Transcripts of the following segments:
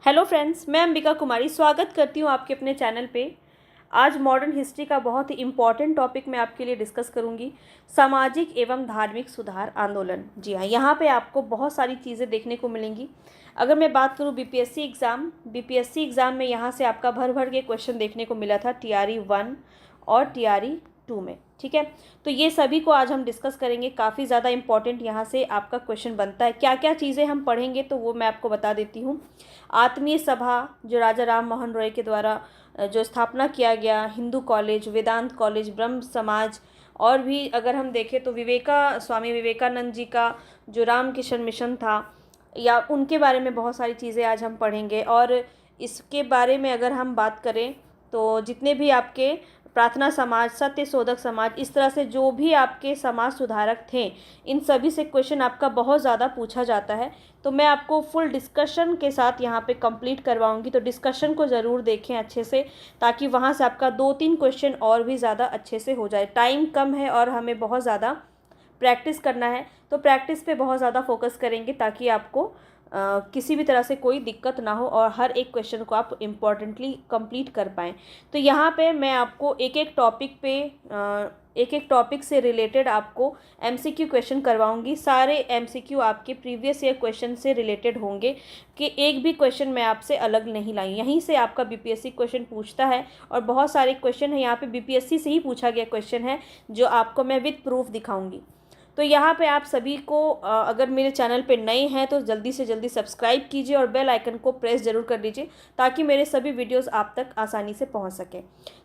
Hello friends, मैं अंबिका कुमारी स्वागत करती हूँ आपके अपने चैनल पे। आज मॉडर्न हिस्ट्री का बहुत ही इम्पॉर्टेंट टॉपिक मैं आपके लिए डिस्कस करूँगी, सामाजिक एवं धार्मिक सुधार आंदोलन। जी हाँ, यहाँ पे आपको बहुत सारी चीज़ें देखने को मिलेंगी। अगर मैं बात करूँ बीपीएससी एग्ज़ाम में यहाँ से आपका भर भर के क्वेश्चन देखने को मिला था TRE 1 और TRE 2 में। ठीक है, तो ये सभी को आज हम डिस्कस करेंगे। काफ़ी ज़्यादा इंपॉर्टेंट यहाँ से आपका क्वेश्चन बनता है। क्या क्या चीज़ें हम पढ़ेंगे तो वो मैं आपको बता देती हूँ। आत्मीय सभा जो राजा राम मोहन रॉय के द्वारा जो स्थापना किया गया, हिंदू कॉलेज, वेदांत कॉलेज, ब्रह्म समाज, और भी अगर हम देखें तो स्वामी विवेकानंद जी का जो रामकृष्ण मिशन था, या उनके बारे में बहुत सारी चीज़ें आज हम पढ़ेंगे। और इसके बारे में अगर हम बात करें तो जितने भी आपके प्रार्थना समाज, सत्य शोधक समाज, इस तरह से जो भी आपके समाज सुधारक थे, इन सभी से क्वेश्चन आपका बहुत ज़्यादा पूछा जाता है। तो मैं आपको फुल डिस्कशन के साथ यहाँ पे कंप्लीट करवाऊँगी, तो डिस्कशन को ज़रूर देखें अच्छे से, ताकि वहाँ से आपका 2-3 क्वेश्चन और भी ज़्यादा अच्छे से हो जाए। टाइम कम है और हमें बहुत ज़्यादा प्रैक्टिस करना है, तो प्रैक्टिस पे बहुत ज़्यादा फोकस करेंगे ताकि आपको किसी भी तरह से कोई दिक्कत ना हो और हर एक क्वेश्चन को आप इम्पॉर्टेंटली कंप्लीट कर पाएँ। तो यहाँ पे मैं आपको एक एक टॉपिक से रिलेटेड आपको MCQ क्वेश्चन करवाऊंगी। सारे MCQ आपके प्रीवियस ईयर क्वेश्चन से रिलेटेड होंगे, कि एक भी क्वेश्चन मैं आपसे अलग नहीं लाई। यहीं से आपका BPSC क्वेश्चन पूछता है, और बहुत सारे क्वेश्चन है यहाँ पे BPSC से ही पूछा गया क्वेश्चन है, जो आपको मैं विद प्रूफ दिखाऊंगी। तो यहाँ पे आप सभी को अगर मेरे चैनल पे नए हैं तो जल्दी से जल्दी सब्सक्राइब कीजिए और बेल आइकन को प्रेस ज़रूर कर लीजिए, ताकि मेरे सभी वीडियोस आप तक आसानी से पहुँच सकें।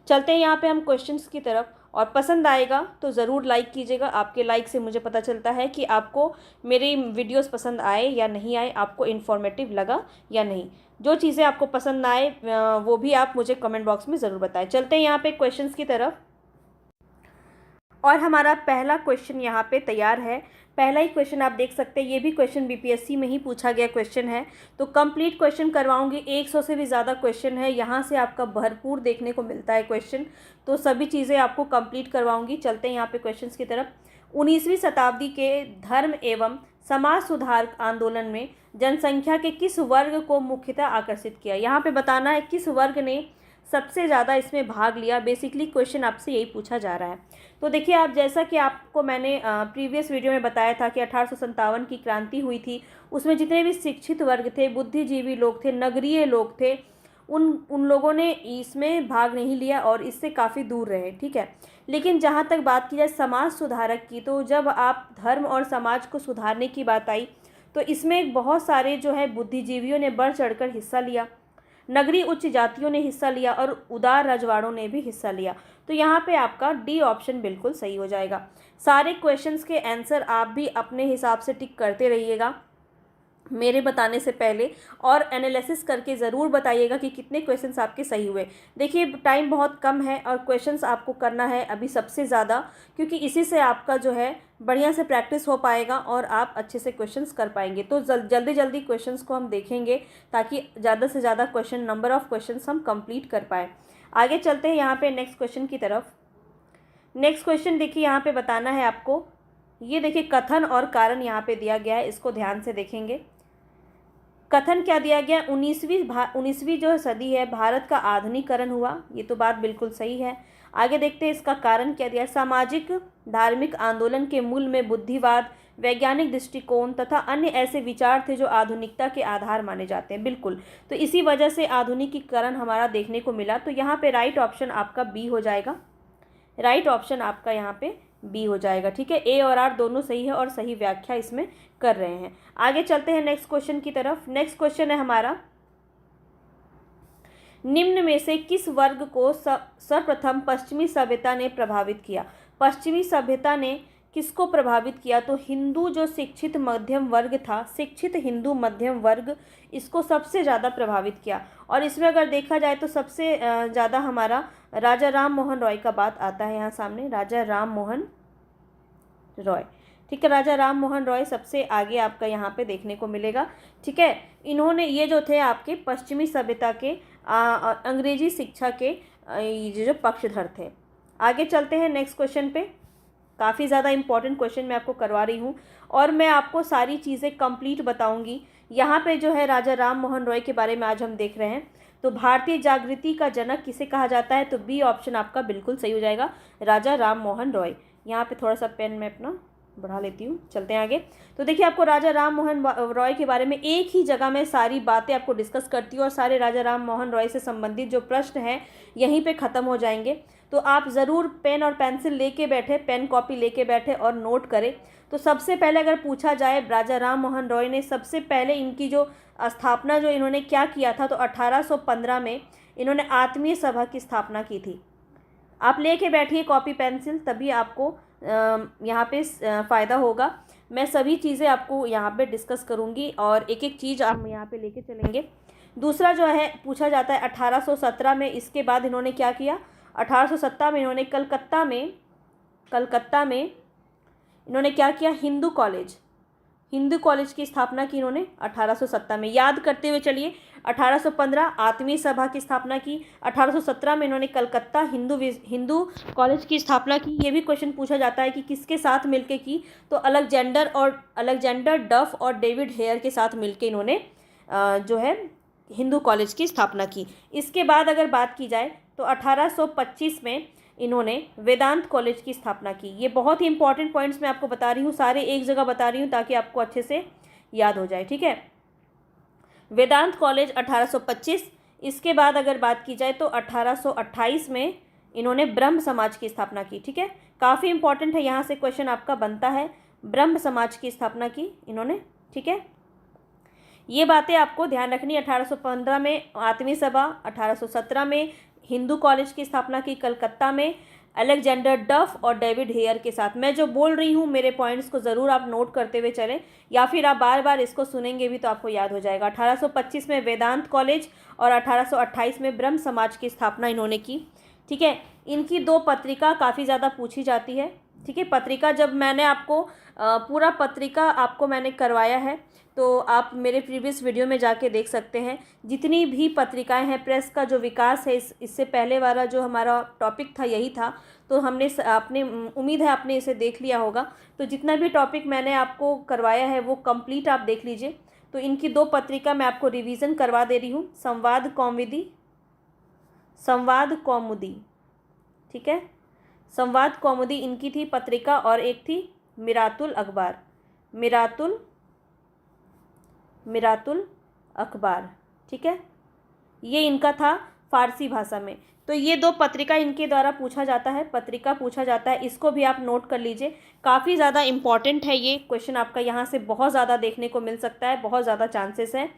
चलते हैं यहाँ पे हम क्वेश्चंस की तरफ, और पसंद आएगा तो ज़रूर लाइक कीजिएगा। आपके लाइक से मुझे पता चलता है कि आपको मेरी वीडियोस पसंद आए या नहीं आए, आपको इन्फॉर्मेटिव लगा या नहीं। जो चीज़ें आपको पसंद आए वो भी आप मुझे कमेंट बॉक्स में ज़रूर बताएं। चलते हैं यहाँ पे क्वेश्चंस की तरफ, और हमारा पहला क्वेश्चन यहाँ पे तैयार है। पहला ही क्वेश्चन आप देख सकते हैं, ये भी क्वेश्चन BPSC में ही पूछा गया क्वेश्चन है। तो कंप्लीट क्वेश्चन करवाऊंगी, 100 से भी ज़्यादा क्वेश्चन है, यहाँ से आपका भरपूर देखने को मिलता है क्वेश्चन, तो सभी चीज़ें आपको कंप्लीट करवाऊंगी। चलते हैं यहाँ पे क्वेश्चन की तरफ। 19वीं शताब्दी के धर्म एवं समाज सुधार आंदोलन में जनसंख्या के किस वर्ग को मुख्यतः आकर्षित किया? यहाँ पे बताना है किस वर्ग ने सबसे ज़्यादा इसमें भाग लिया। बेसिकली क्वेश्चन आपसे यही पूछा जा रहा है। तो देखिए, आप जैसा कि आपको मैंने प्रीवियस वीडियो में बताया था कि 1857 की क्रांति हुई थी, उसमें जितने भी शिक्षित वर्ग थे, बुद्धिजीवी लोग थे, नगरीय लोग थे, उन लोगों ने इसमें भाग नहीं लिया और इससे काफ़ी दूर रहे। ठीक है, लेकिन जहाँ तक बात की जाए समाज सुधारक की, तो जब आप धर्म और समाज को सुधारने की बात आई, तो इसमें बहुत सारे जो है बुद्धिजीवियों ने बढ़ चढ़कर हिस्सा लिया, नगरीय उच्च जातियों ने हिस्सा लिया, और उदार रजवाड़ों ने भी हिस्सा लिया। तो यहाँ पे आपका D ऑप्शन बिल्कुल सही हो जाएगा। सारे क्वेश्चंस के आंसर आप भी अपने हिसाब से टिक करते रहिएगा मेरे बताने से पहले, और एनालिसिस करके ज़रूर बताइएगा कि कितने क्वेश्चंस आपके सही हुए। देखिए, टाइम बहुत कम है और क्वेश्चंस आपको करना है अभी सबसे ज़्यादा, क्योंकि इसी से आपका जो है बढ़िया से प्रैक्टिस हो पाएगा और आप अच्छे से क्वेश्चंस कर पाएंगे। तो जल्दी जल्दी क्वेश्चंस को हम देखेंगे, ताकि ज़्यादा से ज़्यादा क्वेश्चन, नंबर ऑफ़ क्वेश्चंस हम कंप्लीट कर पाएँ। आगे चलते हैं यहाँ पे नेक्स्ट क्वेश्चन की तरफ। नेक्स्ट क्वेश्चन देखिए, यहाँ पे बताना है आपको, ये देखिए कथन और कारण यहाँ पे दिया गया है, इसको ध्यान से देखेंगे। कथन क्या दिया गया? 19वीं जो सदी है, भारत का आधुनिकीकरण हुआ, ये तो बात बिल्कुल सही है। आगे देखते हैं इसका कारण क्या दिया। सामाजिक धार्मिक आंदोलन के मूल में बुद्धिवाद, वैज्ञानिक दृष्टिकोण तथा अन्य ऐसे विचार थे जो आधुनिकता के आधार माने जाते हैं। बिल्कुल, तो इसी वजह से आधुनिकीकरण हमारा देखने को मिला। तो यहाँ पे राइट ऑप्शन आपका B हो जाएगा। राइट ऑप्शन आपका यहाँ पे B हो जाएगा। ठीक है, A और R दोनों सही है और सही व्याख्या इसमें कर रहे हैं। आगे चलते हैं नेक्स्ट क्वेश्चन की तरफ। नेक्स्ट क्वेश्चन है हमारा, निम्न में से किस वर्ग को सर्वप्रथम पश्चिमी सभ्यता ने प्रभावित किया? पश्चिमी सभ्यता ने किसको प्रभावित किया? तो हिंदू जो शिक्षित मध्यम वर्ग था, शिक्षित हिंदू मध्यम वर्ग, इसको सबसे ज़्यादा प्रभावित किया। और इसमें अगर देखा जाए तो सबसे ज़्यादा हमारा राजा राम मोहन रॉय का बात आता है यहाँ सामने, राजा राम मोहन रॉय। ठीक है, राजा राम मोहन रॉय सबसे आगे आपका यहाँ पे देखने को मिलेगा। ठीक है, इन्होंने, ये जो थे आपके पश्चिमी सभ्यता के अंग्रेजी शिक्षा के ये जो पक्षधर थे। आगे चलते हैं नेक्स्ट क्वेश्चन पे। काफ़ी ज़्यादा इंपॉर्टेंट क्वेश्चन मैं आपको करवा रही हूँ, और मैं आपको सारी चीज़ें कंप्लीट बताऊँगी यहाँ पे जो है राजा राम मोहन रॉय के बारे में आज हम देख रहे हैं। तो भारतीय जागृति का जनक किसे कहा जाता है? तो बी ऑप्शन आपका बिल्कुल सही हो जाएगा, राजा राम मोहन रॉय। यहाँ पे थोड़ा सा पेन मैं अपना बढ़ा लेती हूँ, चलते हैं आगे। तो देखिए, आपको राजा राम मोहन रॉय के बारे में एक ही जगह में सारी बातें आपको डिस्कस करती हूँ और सारे राजा राम मोहन रॉय से संबंधित जो प्रश्न हैं यहीं पे ख़त्म हो जाएंगे। तो आप ज़रूर पेन और पेंसिल लेके बैठे, पेन कॉपी लेके बैठे और नोट करें। तो सबसे पहले अगर पूछा जाए, राजा राम मोहन रॉय ने सबसे पहले इनकी जो स्थापना जो इन्होंने क्या किया था, तो 1815 में इन्होंने आत्मीय सभा की स्थापना की थी। आप लेके बैठिए कॉपी पेंसिल, तभी आपको यहाँ पे फ़ायदा होगा। मैं सभी चीज़ें आपको यहाँ पे डिस्कस करूँगी और एक एक चीज़ आप यहाँ पे लेके चलेंगे। दूसरा जो है पूछा जाता है 1817 में, इसके बाद इन्होंने क्या किया? 1817 में इन्होंने कलकत्ता में इन्होंने क्या किया? हिंदू कॉलेज की स्थापना की इन्होंने 1817 में। याद करते हुए चलिए, 1815 आत्मीय सभा की स्थापना की, 1817 में इन्होंने कलकत्ता हिंदू कॉलेज की स्थापना की। ये भी क्वेश्चन पूछा जाता है कि किसके साथ मिलके की? तो अलेक्जेंडर डफ और डेविड हेयर के साथ मिलके इन्होंने जो है हिंदू कॉलेज की स्थापना की। इसके बाद अगर बात की जाए तो 1825 में इन्होंने वेदांत कॉलेज की स्थापना की। ये बहुत ही इंपॉर्टेंट पॉइंट्स मैं आपको बता रही हूँ, सारे एक जगह बता रही हूँ ताकि आपको अच्छे से याद हो जाए, ठीक है। वेदांत कॉलेज 1825। इसके बाद अगर बात की जाए तो 1828 में इन्होंने ब्रह्म समाज की स्थापना की, ठीक है। काफ़ी इंपॉर्टेंट है, यहाँ से क्वेश्चन आपका बनता है। ब्रह्म समाज की स्थापना की इन्होंने, ठीक है। ये बातें आपको ध्यान रखनी। 1815 में आत्मीय सभा, 1817 में हिंदू कॉलेज की स्थापना की कलकत्ता में, अलेक्जेंडर डफ और डेविड हेयर के साथ। मैं जो बोल रही हूँ मेरे पॉइंट्स को ज़रूर आप नोट करते हुए चलें, या फिर आप बार बार इसको सुनेंगे भी तो आपको याद हो जाएगा। 1825 में वेदांत कॉलेज और 1828 में ब्रह्म समाज की स्थापना इन्होंने की, ठीक है। इनकी दो पत्रिका काफ़ी ज़्यादा पूछी जाती है, ठीक है। पत्रिका जब मैंने आपको पूरा पत्रिका आपको मैंने करवाया है तो आप मेरे प्रीवियस वीडियो में जाके देख सकते हैं। जितनी भी पत्रिकाएं हैं, प्रेस का जो विकास है, इससे पहले वाला जो हमारा टॉपिक था यही था। तो आपने उम्मीद है आपने इसे देख लिया होगा। तो जितना भी टॉपिक मैंने आपको करवाया है वो कंप्लीट आप देख लीजिए। तो इनकी दो पत्रिका मैं आपको रिवीजन करवा दे रही हूँ। संवाद कौमुदी, ठीक है। संवाद कौमुदी इनकी थी पत्रिका, और एक थी मिरातुल अखबार, ठीक है। ये इनका था फारसी भाषा में। तो ये दो पत्रिका इनके द्वारा पूछा जाता है, इसको भी आप नोट कर लीजिए। काफ़ी ज़्यादा इम्पॉर्टेंट है ये क्वेश्चन, आपका यहाँ से बहुत ज़्यादा देखने को मिल सकता है, बहुत ज़्यादा चांसेस हैं,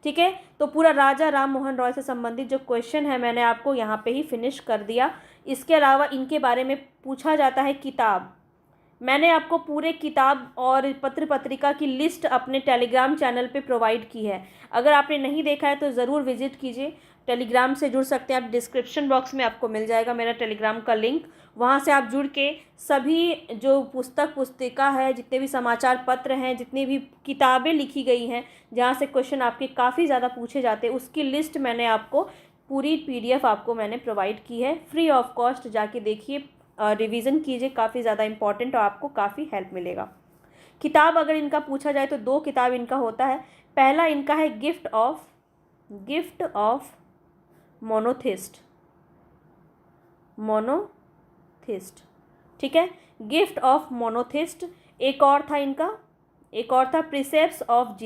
ठीक है। तो पूरा राजा राम मोहन रॉय से संबंधित जो क्वेश्चन है मैंने आपको यहाँ पे ही फिनिश कर दिया। इसके अलावा इनके बारे में पूछा जाता है किताब। मैंने आपको पूरे किताब और पत्र पत्रिका की लिस्ट अपने टेलीग्राम चैनल पे प्रोवाइड की है। अगर आपने नहीं देखा है तो ज़रूर विजिट कीजिए। टेलीग्राम से जुड़ सकते हैं आप, डिस्क्रिप्शन बॉक्स में आपको मिल जाएगा मेरा टेलीग्राम का लिंक। वहाँ से आप जुड़ के सभी जो पुस्तिका है, जितने भी समाचार पत्र हैं, जितनी भी किताबें लिखी गई हैं जहाँ से क्वेश्चन आपके काफ़ी ज़्यादा पूछे जाते हैं, उसकी लिस्ट मैंने आपको पूरी PDF आपको मैंने प्रोवाइड की है। फ्री ऑफ कॉस्ट जाके देखिए, रिवीजन कीजिए, काफ़ी ज़्यादा इंपॉर्टेंट और आपको काफ़ी हेल्प मिलेगा। किताब अगर इनका पूछा जाए तो दो किताब इनका होता है। पहला इनका है गिफ्ट ऑफ मोनोथिस्ट, ठीक है। Gift of monotheist. एक और था प्रिसेप्ट्स ऑफ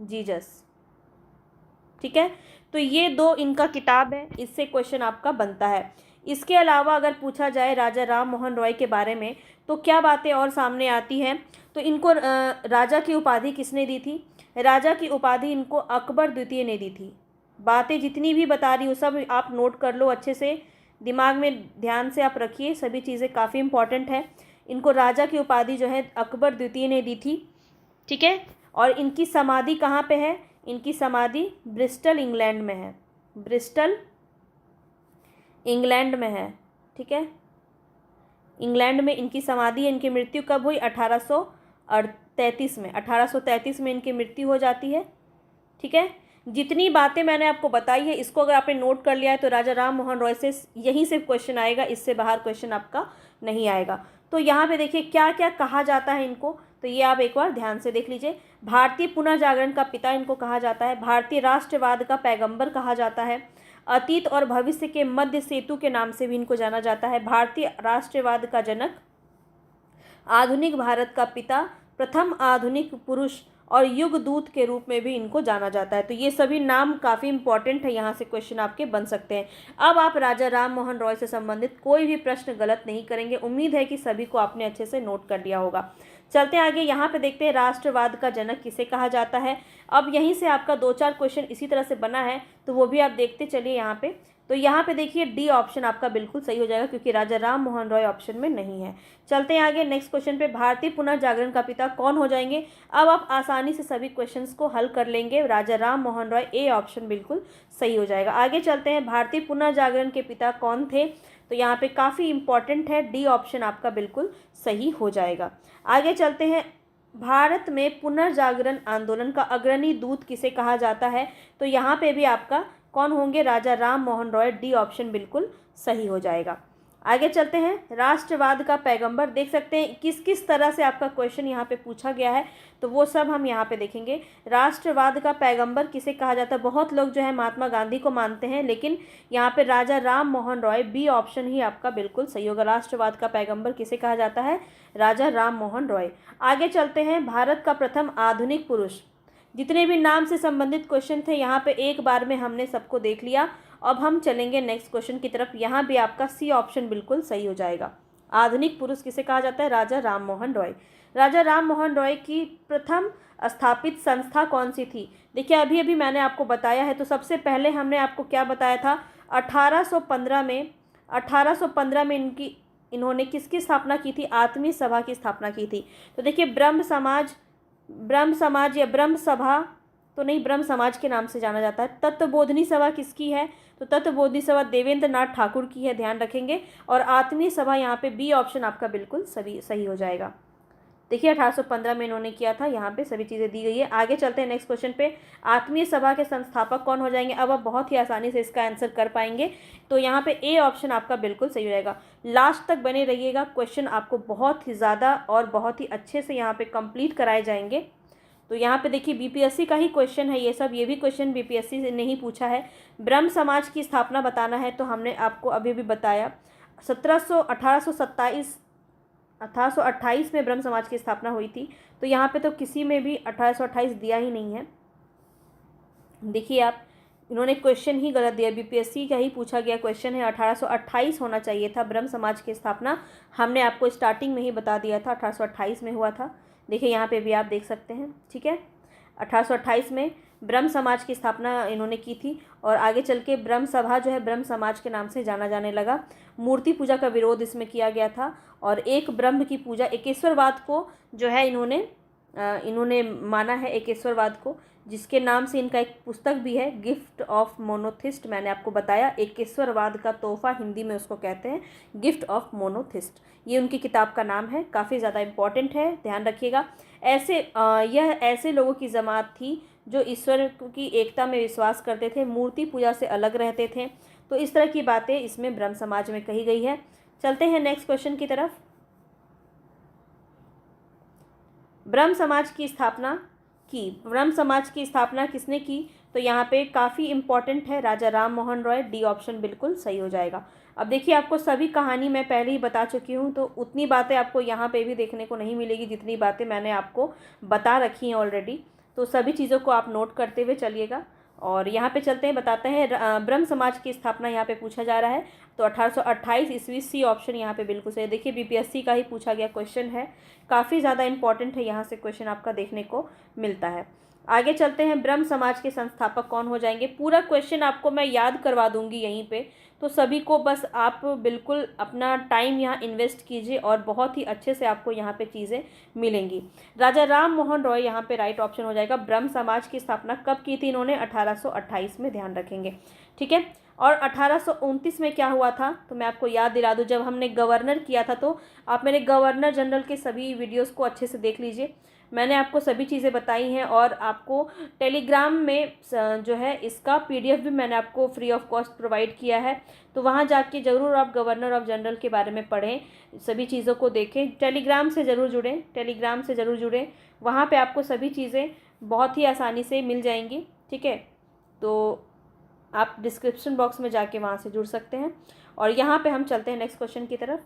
जीसस, ठीक है। तो ये दो इनका किताब है, इससे क्वेश्चन आपका बनता है। इसके अलावा अगर पूछा जाए राजा राम मोहन रॉय के बारे में तो क्या बातें और सामने आती हैं? तो इनको राजा की उपाधि किसने दी थी? राजा की उपाधि इनको अकबर द्वितीय ने दी थी। बातें जितनी भी बता रही हूँ सब आप नोट कर लो, अच्छे से दिमाग में ध्यान से आप रखिए, सभी चीज़ें काफ़ी इंपॉर्टेंट है। इनको राजा की उपाधि जो है अकबर द्वितीय ने दी थी, ठीक है। और इनकी समाधि कहाँ पे है? इनकी समाधि ब्रिस्टल इंग्लैंड में है, ठीक है। इंग्लैंड में इनकी समाधि है। इनकी मृत्यु कब हुई? 1833 में इनकी मृत्यु हो जाती है, ठीक है। जितनी बातें मैंने आपको बताई है इसको अगर आपने नोट कर लिया है तो राजा राम मोहन रॉय से यहीं से क्वेश्चन आएगा, इससे बाहर क्वेश्चन आपका नहीं आएगा। तो यहाँ पे देखिए क्या क्या कहा जाता है इनको, तो ये आप एक बार ध्यान से देख लीजिए। भारतीय पुनर्जागरण का पिता इनको कहा जाता है, भारतीय राष्ट्रवाद का पैगंबर कहा जाता है, अतीत और भविष्य के मध्य सेतु के नाम से भी इनको जाना जाता है, भारतीय राष्ट्रवाद का जनक, आधुनिक भारत का पिता, प्रथम आधुनिक पुरुष और युग दूत के रूप में भी इनको जाना जाता है। तो ये सभी नाम काफ़ी इंपॉर्टेंट है, यहाँ से क्वेश्चन आपके बन सकते हैं। अब आप राजा राम मोहन रॉय से संबंधित कोई भी प्रश्न गलत नहीं करेंगे। उम्मीद है कि सभी को आपने अच्छे से नोट कर लिया होगा। चलते हैं आगे, यहाँ पे देखते हैं राष्ट्रवाद का जनक किसे कहा जाता है। अब यहीं से आपका 2-4 क्वेश्चन इसी तरह से बना है, तो वो भी आप देखते चलिए यहाँ पे। तो यहाँ पे देखिए डी ऑप्शन आपका बिल्कुल सही हो जाएगा, क्योंकि राजा राम मोहन रॉय ऑप्शन में नहीं है। चलते हैं आगे नेक्स्ट क्वेश्चन पे, भारतीय पुनर्जागरण का पिता कौन हो जाएंगे। अब आप आसानी से सभी क्वेश्चंस को हल कर लेंगे। राजा राम मोहन रॉय, ए ऑप्शन बिल्कुल सही हो जाएगा। आगे चलते हैं, भारतीय पुनर्जागरण के पिता कौन थे, तो यहाँ पे काफ़ी इंपॉर्टेंट है, डी ऑप्शन आपका बिल्कुल सही हो जाएगा। आगे चलते हैं, भारत में पुनर्जागरण आंदोलन का अग्रणी दूत किसे कहा जाता है, तो यहाँ पे भी आपका कौन होंगे, राजा राम मोहन रॉय, डी ऑप्शन बिल्कुल सही हो जाएगा। आगे चलते हैं, राष्ट्रवाद का पैगंबर, देख सकते हैं किस किस तरह से आपका क्वेश्चन यहाँ पे पूछा गया है, तो वो सब हम यहाँ पे देखेंगे। राष्ट्रवाद का पैगंबर किसे कहा जाता है, बहुत लोग जो है महात्मा गांधी को मानते हैं, लेकिन यहाँ पे राजा राम मोहन रॉय, बी ऑप्शन ही आपका बिल्कुल सही होगा। राष्ट्रवाद का पैगंबर किसे कहा जाता है, राजा राम मोहन रॉय। आगे चलते हैं, भारत का प्रथम आधुनिक पुरुष, जितने भी नाम से संबंधित क्वेश्चन थे यहाँ पे एक बार में हमने सबको देख लिया। अब हम चलेंगे नेक्स्ट क्वेश्चन की तरफ, यहाँ भी आपका सी ऑप्शन बिल्कुल सही हो जाएगा। आधुनिक पुरुष किसे कहा जाता है, राजा राम मोहन रॉय। राजा राम मोहन रॉय की प्रथम स्थापित संस्था कौन सी थी, देखिए अभी अभी मैंने आपको बताया है। तो सबसे पहले हमने आपको क्या बताया था, 1815 में इन्होंने किसकी स्थापना की थी, आत्मीय सभा की स्थापना की थी। तो देखिए ब्रह्म समाज या ब्रह्म सभा तो नहीं, ब्रह्म समाज के नाम से जाना जाता है। तत्वबोधिनी सभा किसकी है, तो तत्वबोधिनी सभा देवेंद्र नाथ ठाकुर की है, ध्यान रखेंगे। और आत्मीय सभा यहाँ पे बी ऑप्शन आपका बिल्कुल सही हो जाएगा। देखिए 1815 में इन्होंने किया था, यहाँ पे सभी चीज़ें दी गई है। आगे चलते हैं नेक्स्ट क्वेश्चन पे, आत्मीय सभा के संस्थापक कौन हो जाएंगे। अब आप बहुत ही आसानी से इसका आंसर कर पाएंगे, तो यहाँ पे ए ऑप्शन आपका बिल्कुल सही हो जाएगा। लास्ट तक बने रहिएगा, क्वेश्चन आपको बहुत ही ज़्यादा और बहुत ही अच्छे से यहाँ पे कंप्लीट कराए जाएंगे। तो यहाँ पे देखिए बीपीएससी का ही क्वेश्चन है ये सब, ये भी क्वेश्चन बीपीएससी ने ही पूछा है। ब्रह्म समाज की स्थापना बताना है, तो हमने आपको अभी भी बताया 1828 में ब्रह्म समाज की स्थापना हुई थी। तो यहाँ पे तो किसी में भी 1828 दिया ही नहीं है। देखिए आप, इन्होंने क्वेश्चन ही गलत दिया, बीपीएससी का ही पूछा गया क्वेश्चन है, 1828 होना चाहिए था ब्रह्म समाज की स्थापना। हमने आपको स्टार्टिंग में ही बता दिया था 1828 में हुआ था। देखिए यहाँ पे भी आप देख सकते हैं, ठीक है। 1828 में ब्रह्म समाज की स्थापना इन्होंने की थी, और आगे चल के ब्रह्म सभा जो है ब्रह्म समाज के नाम से जाना जाने लगा। मूर्ति पूजा का विरोध इसमें किया गया था, और एक ब्रह्म की पूजा, एकेश्वरवाद को जो है इन्होंने माना है, एकेश्वरवाद को, जिसके नाम से इनका एक पुस्तक भी है, गिफ्ट ऑफ मोनोथिस्ट। मैंने आपको बताया एकेश्वरवाद का तोहफा, हिंदी में उसको कहते हैं, गिफ्ट ऑफ मोनोथिस्ट। ये उनकी किताब का नाम है, काफ़ी ज़्यादा इम्पॉर्टेंट है, ध्यान रखिएगा। यह ऐसे लोगों की जमात थी जो ईश्वर की एकता में विश्वास करते थे, मूर्ति पूजा से अलग रहते थे। तो इस तरह की बातें इसमें ब्रह्म समाज में कही गई है। चलते हैं नेक्स्ट क्वेश्चन की तरफ। ब्रह्म समाज की स्थापना किसने की, तो यहाँ पे काफ़ी इंपॉर्टेंट है, राजा राम मोहन रॉय, डी ऑप्शन बिल्कुल सही हो जाएगा। अब देखिए आपको सभी कहानी मैं पहले ही बता चुकी हूँ, तो उतनी बातें आपको यहाँ पे भी देखने को नहीं मिलेगी जितनी बातें मैंने आपको बता रखी हैं ऑलरेडी। तो सभी चीज़ों को आप नोट करते हुए चलिएगा। और यहाँ पे चलते हैं, बताते हैं ब्रह्म समाज की स्थापना यहाँ पे पूछा जा रहा है, तो 1828 ईस्वी, सी ऑप्शन यहाँ पे बिल्कुल सही। देखिए बीपीएससी का ही पूछा गया क्वेश्चन है, काफ़ी ज़्यादा इंपॉर्टेंट है, यहाँ से क्वेश्चन आपका देखने को मिलता है। आगे चलते हैं, ब्रह्म समाज के संस्थापक कौन हो जाएंगे। पूरा क्वेश्चन आपको मैं याद करवा दूंगी यहीं पे, तो सभी को बस आप बिल्कुल अपना टाइम यहाँ इन्वेस्ट कीजिए, और बहुत ही अच्छे से आपको यहाँ पे चीज़ें मिलेंगी। राजा राम मोहन रॉय यहाँ पे राइट ऑप्शन हो जाएगा। ब्रह्म समाज की स्थापना कब की थी इन्होंने, 1828 में, ध्यान रखेंगे, ठीक है। और 1829 में क्या हुआ था, तो मैं आपको याद दिला दूँ, जब हमने गवर्नर किया था, तो आप मेरे गवर्नर जनरल के सभी वीडियोस को अच्छे से देख लीजिए। मैंने आपको सभी चीज़ें बताई हैं और आपको टेलीग्राम में जो है इसका PDF भी मैंने आपको फ्री ऑफ कॉस्ट प्रोवाइड किया है। तो वहाँ जाके ज़रूर आप गवर्नर ऑफ जनरल के बारे में पढ़ें, सभी चीज़ों को देखें। टेलीग्राम से ज़रूर जुड़ें, वहाँ पे आपको सभी चीज़ें बहुत ही आसानी से मिल जाएंगी, ठीक है। तो आप डिस्क्रिप्शन बॉक्स में जाके वहाँ से जुड़ सकते हैं। और यहाँ पे हम चलते हैं नेक्स्ट क्वेश्चन की तरफ।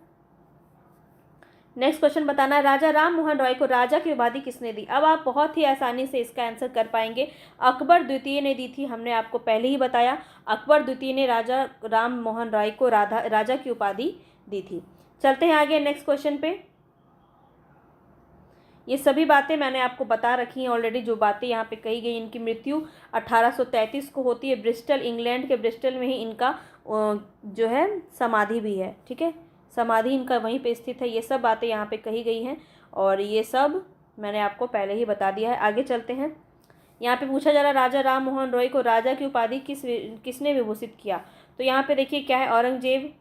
नेक्स्ट क्वेश्चन बताना है, राजा राम मोहन रॉय को राजा की उपाधि किसने दी। अब आप बहुत ही आसानी से इसका आंसर कर पाएंगे। अकबर द्वितीय ने दी थी, हमने आपको पहले ही बताया। अकबर द्वितीय ने राजा राम मोहन रॉय को राजा की उपाधि दी थी। चलते हैं आगे नेक्स्ट क्वेश्चन पे। ये सभी बातें मैंने आपको बता रखी हैं ऑलरेडी, जो बातें यहाँ पे कही गई। इनकी मृत्यु 1833 को होती है। ब्रिस्टल, इंग्लैंड के ब्रिस्टल में ही इनका जो है समाधि भी है, ठीक है। समाधि इनका वहीं पे स्थित है। ये सब बातें यहाँ पे कही गई हैं और ये सब मैंने आपको पहले ही बता दिया है। आगे चलते हैं। यहाँ पे पूछा जा रहा है, राजा राम मोहन रॉय को राजा की उपाधि किसने विभूषित किया। तो यहाँ पे देखिए क्या है, औरंगजेब,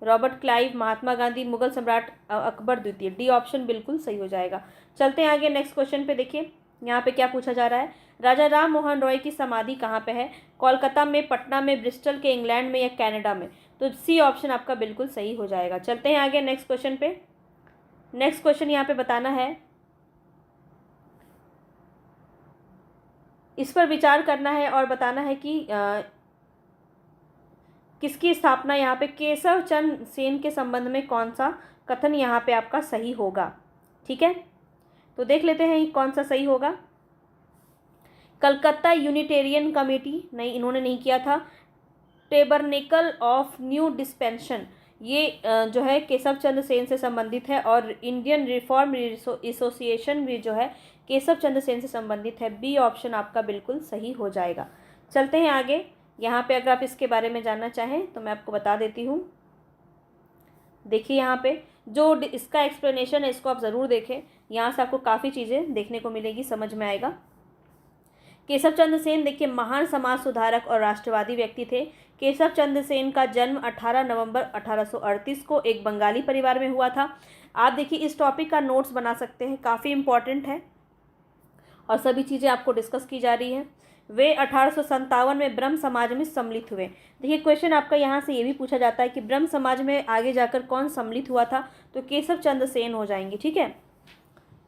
रॉबर्ट क्लाइव, महात्मा गांधी, मुगल सम्राट अकबर द्वितीय। डी ऑप्शन बिल्कुल सही हो जाएगा। चलते हैं आगे नेक्स्ट क्वेश्चन पे। देखिए यहाँ पे क्या पूछा जा रहा है, राजा राम मोहन रॉय की समाधि कहाँ पे है। कोलकाता में, पटना में, ब्रिस्टल के इंग्लैंड में या कनाडा में। तो सी ऑप्शन आपका बिल्कुल सही हो जाएगा। चलते हैं आगे नेक्स्ट क्वेश्चन पे। नेक्स्ट क्वेश्चन यहाँ पे बताना है, इस पर विचार करना है और बताना है कि किसकी स्थापना यहाँ पे, केशव चंद्र सेन के संबंध में कौन सा कथन यहाँ पे आपका सही होगा, ठीक है। तो देख लेते हैं कौन सा सही होगा। कलकत्ता यूनिटेरियन कमेटी, नहीं, इन्होंने नहीं किया था। टेबरनेकल ऑफ न्यू डिस्पेंशन, ये जो है केशव चंद्र सेन से संबंधित है। और इंडियन रिफॉर्म एसोसिएशन भी जो है केशव चंद्र सेन से संबंधित है। बी ऑप्शन आपका बिल्कुल सही हो जाएगा। चलते हैं आगे। यहाँ पे अगर आप इसके बारे में जानना चाहें तो मैं आपको बता देती हूँ। देखिए यहाँ पे जो इसका एक्सप्लेनेशन है, इसको आप ज़रूर देखें। यहाँ से आपको काफ़ी चीज़ें देखने को मिलेगी, समझ में आएगा। केशव चंद्र सेन देखिए महान समाज सुधारक और राष्ट्रवादी व्यक्ति थे। केशव चंद्र सेन का जन्म 18 नवंबर 1838 को एक बंगाली परिवार में हुआ था। आप देखिए इस टॉपिक का नोट्स बना सकते हैं, काफ़ी इम्पॉर्टेंट है और सभी चीज़ें आपको डिस्कस की जा रही है। वे 1857 में ब्रह्म समाज में सम्मिलित हुए। देखिए क्वेश्चन आपका यहाँ से ये भी पूछा जाता है कि ब्रह्म समाज में आगे जाकर कौन सम्मिलित हुआ था, तो केशव चंद्र सेन हो जाएंगे, ठीक है।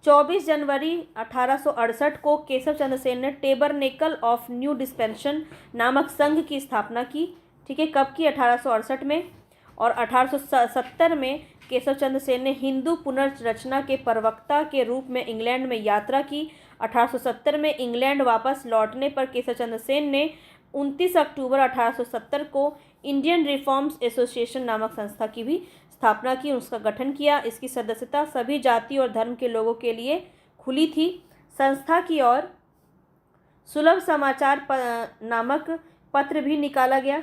24 जनवरी 1868 को केशव चंद्र सेन ने टेबरनेकल ऑफ न्यू डिस्पेंशन नामक संघ की स्थापना की, ठीक है। कब की, 1868 में। और 1870 में केशव चंद्र सेन ने हिंदू पुनर्रचना के प्रवक्ता के रूप में इंग्लैंड में यात्रा की। 1870 में इंग्लैंड वापस लौटने पर केशव चंद्र सेन ने 29 अक्टूबर 1870 को इंडियन रिफॉर्म्स एसोसिएशन नामक संस्था की भी स्थापना की, उसका गठन किया। इसकी सदस्यता सभी जाति और धर्म के लोगों के लिए खुली थी। संस्था की ओर सुलभ समाचार नामक पत्र भी निकाला गया,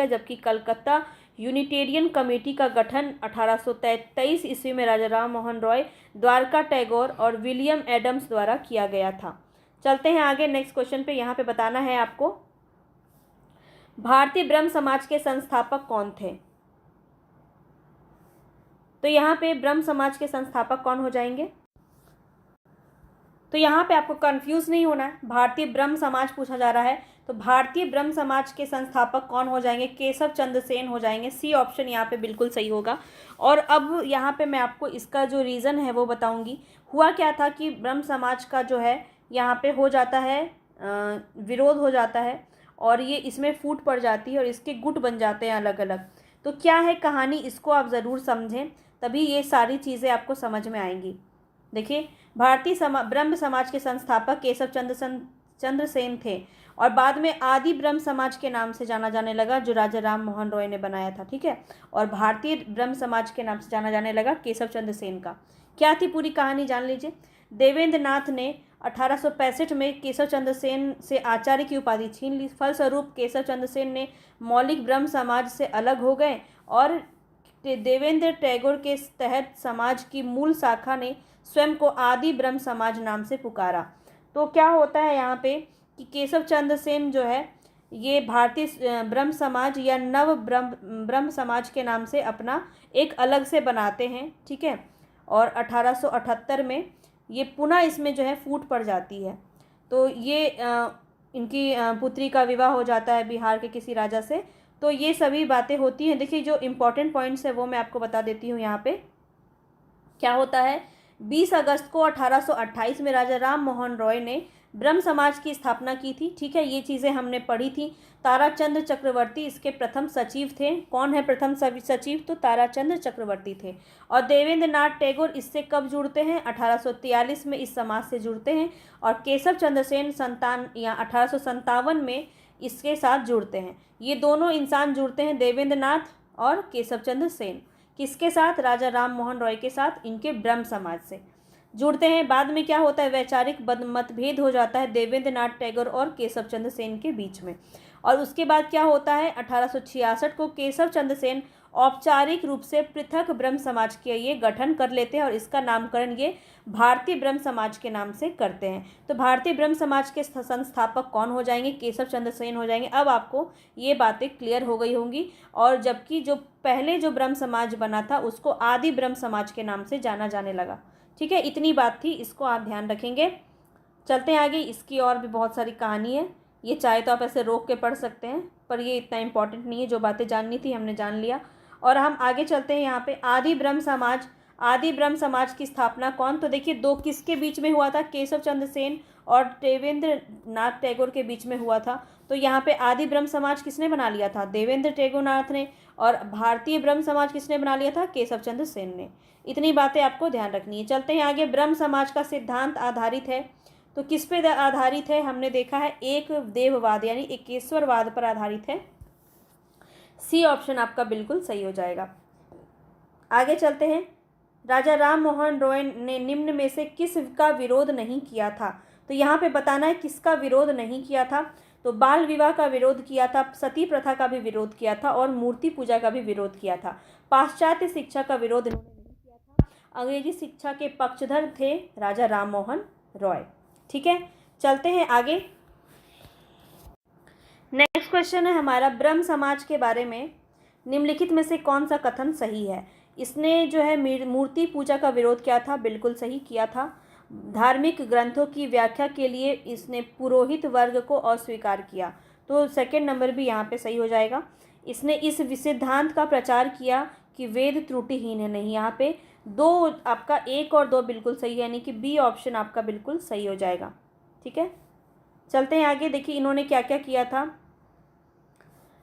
जबकि कलकत्ता यूनिटेरियन कमेटी का गठन 1823 ईस्वी में राजा राम मोहन रॉय, द्वारका टैगोर और विलियम एडम्स द्वारा किया गया था। चलते हैं आगे नेक्स्ट क्वेश्चन पे। यहाँ पे बताना है आपको, भारतीय ब्रह्म समाज के संस्थापक कौन थे। तो यहाँ पे ब्रह्म समाज के संस्थापक कौन हो जाएंगे। तो यहाँ पे आपको कंफ्यूज नहीं होना है, भारतीय ब्रह्म समाज पूछा जा रहा है, तो भारतीय ब्रह्म समाज के संस्थापक कौन हो जाएंगे, केशव चंद्र सेन हो जाएंगे। सी ऑप्शन यहाँ पे बिल्कुल सही होगा। और अब यहाँ पे मैं आपको इसका जो रीज़न है वो बताऊँगी। हुआ क्या था कि ब्रह्म समाज का जो है यहाँ पे हो जाता है विरोध हो जाता है और ये इसमें फूट पड़ जाती है और इसके गुट बन जाते हैं अलग अलग। तो क्या है कहानी, इसको आप ज़रूर समझें, तभी ये सारी चीज़ें आपको समझ में आएंगी। देखिए भारतीय ब्रह्म समाज के संस्थापक केशव चंद्र सेन थे और बाद में आदि ब्रह्म समाज के नाम से जाना जाने लगा, जो राजा राम मोहन रॉय ने बनाया था, ठीक है। और भारतीय ब्रह्म समाज के नाम से जाना जाने लगा केशव चंद्र सेन का। क्या थी पूरी कहानी जान लीजिए। देवेंद्र नाथ ने 1865 में केशव चंद्र सेन से आचार्य की उपाधि छीन ली। फलस्वरूप केशव चंद्र सेन ने मौलिक ब्रह्म समाज से अलग हो गए और देवेंद्र टैगोर के तहत समाज की मूल शाखा ने स्वयं को आदि ब्रह्म समाज नाम से पुकारा। तो क्या होता है यहाँ पे कि केशव चंद्र सेन जो है ये भारतीय ब्रह्म समाज या नव ब्रह्म समाज के नाम से अपना एक अलग से बनाते हैं, ठीक है। और 1878 में ये पुनः इसमें जो है फूट पड़ जाती है। तो ये इनकी पुत्री का विवाह हो जाता है बिहार के किसी राजा से। तो ये सभी बातें होती हैं। देखिए जो इम्पोर्टेंट पॉइंट्स है वो मैं आपको बता देती हूँ। यहाँ पे क्या होता है, 20 अगस्त को 1828 में राजा राम मोहन रॉय ने ब्रह्म समाज की स्थापना की थी, ठीक है। ये चीज़ें हमने पढ़ी थी। ताराचंद्र चक्रवर्ती इसके प्रथम सचिव थे। कौन है प्रथम सचिव? तो ताराचंद्र चक्रवर्ती थे। और देवेंद्र नाथ टैगोर इससे कब जुड़ते हैं? 1843 में इस समाज से जुड़ते हैं। और केशव चंद्र सेन संतान या 1857 में इसके साथ जुड़ते हैं। ये दोनों इंसान जुड़ते हैं, देवेंद्र नाथ और केशव चंद्र सेन। किसके साथ? राजा राम मोहन रॉय के साथ, इनके ब्रह्म समाज से जुड़ते हैं। बाद में क्या होता है, वैचारिक मतभेद हो जाता है देवेंद्र नाथ टैगोर और केशव चंद्र सेन के बीच में। और उसके बाद क्या होता है, 1866 को केशव चंद्र सेन औपचारिक रूप से पृथक ब्रह्म समाज के ये गठन कर लेते हैं और इसका नामकरण ये भारतीय ब्रह्म समाज के नाम से करते हैं। तो भारतीय ब्रह्म समाज के संस्थापक कौन हो जाएंगे? केशव चंद्र सेन हो जाएंगे। अब आपको ये बातें क्लियर हो गई होंगी। और जबकि जो पहले जो ब्रह्म समाज बना था उसको आदि ब्रह्म समाज के नाम से जाना जाने लगा, ठीक है। इतनी बात थी, इसको आप ध्यान रखेंगे। चलते हैं आगे। इसकी और भी बहुत सारी कहानी है, ये चाहे तो आप ऐसे रोक के पढ़ सकते हैं, पर ये इतना इम्पोर्टेंट नहीं है। जो बातें जाननी थी हमने जान लिया। और हम आगे चलते हैं। यहाँ पे आदि ब्रह्म समाज की स्थापना कौन? तो देखिए दो किसके बीच में हुआ था? केशव चंद्र सेन और देवेंद्र नाथ टैगोर के बीच में हुआ था। तो यहाँ पे आदि ब्रह्म समाज किसने बना लिया था? देवेंद्र टैगोर नाथ ने। और भारतीय ब्रह्म समाज किसने बना लिया था? केशव चंद्र सेन ने। इतनी बातें आपको ध्यान रखनी है। चलते हैं आगे। ब्रह्म समाज का सिद्धांत आधारित है, तो किस पे आधारित है? हमने देखा है एक देववाद यानी एकेश्वरवाद पर आधारित है। सी ऑप्शन आपका बिल्कुल सही हो जाएगा। आगे चलते हैं। राजा राम मोहन रॉय ने निम्न में से किस का विरोध नहीं किया था? तो यहाँ पे बताना है किसका विरोध नहीं किया था। तो बाल विवाह का विरोध किया था, सती प्रथा का भी विरोध किया था और मूर्ति पूजा का भी विरोध किया था। पाश्चात्य शिक्षा का विरोध इन्होंने नहीं किया था। अंग्रेजी शिक्षा के पक्षधर थे राजा राम मोहन रॉय, ठीक है। चलते हैं आगे। नेक्स्ट क्वेश्चन है हमारा, ब्रह्म समाज के बारे में निम्नलिखित में से कौन सा कथन सही है? इसने जो है मूर्ति पूजा का विरोध किया था, बिल्कुल सही किया था। धार्मिक ग्रंथों की व्याख्या के लिए इसने पुरोहित वर्ग को अस्वीकार किया, तो सेकंड नंबर भी यहाँ पे सही हो जाएगा। इसने इस सिद्धांत का प्रचार किया कि वेद त्रुटिहीन है, नहीं, यहाँ पे दो आपका एक और दो बिल्कुल सही है, यानी कि बी ऑप्शन आपका बिल्कुल सही हो जाएगा, ठीक है। चलते हैं आगे। देखिए इन्होंने क्या क्या किया था।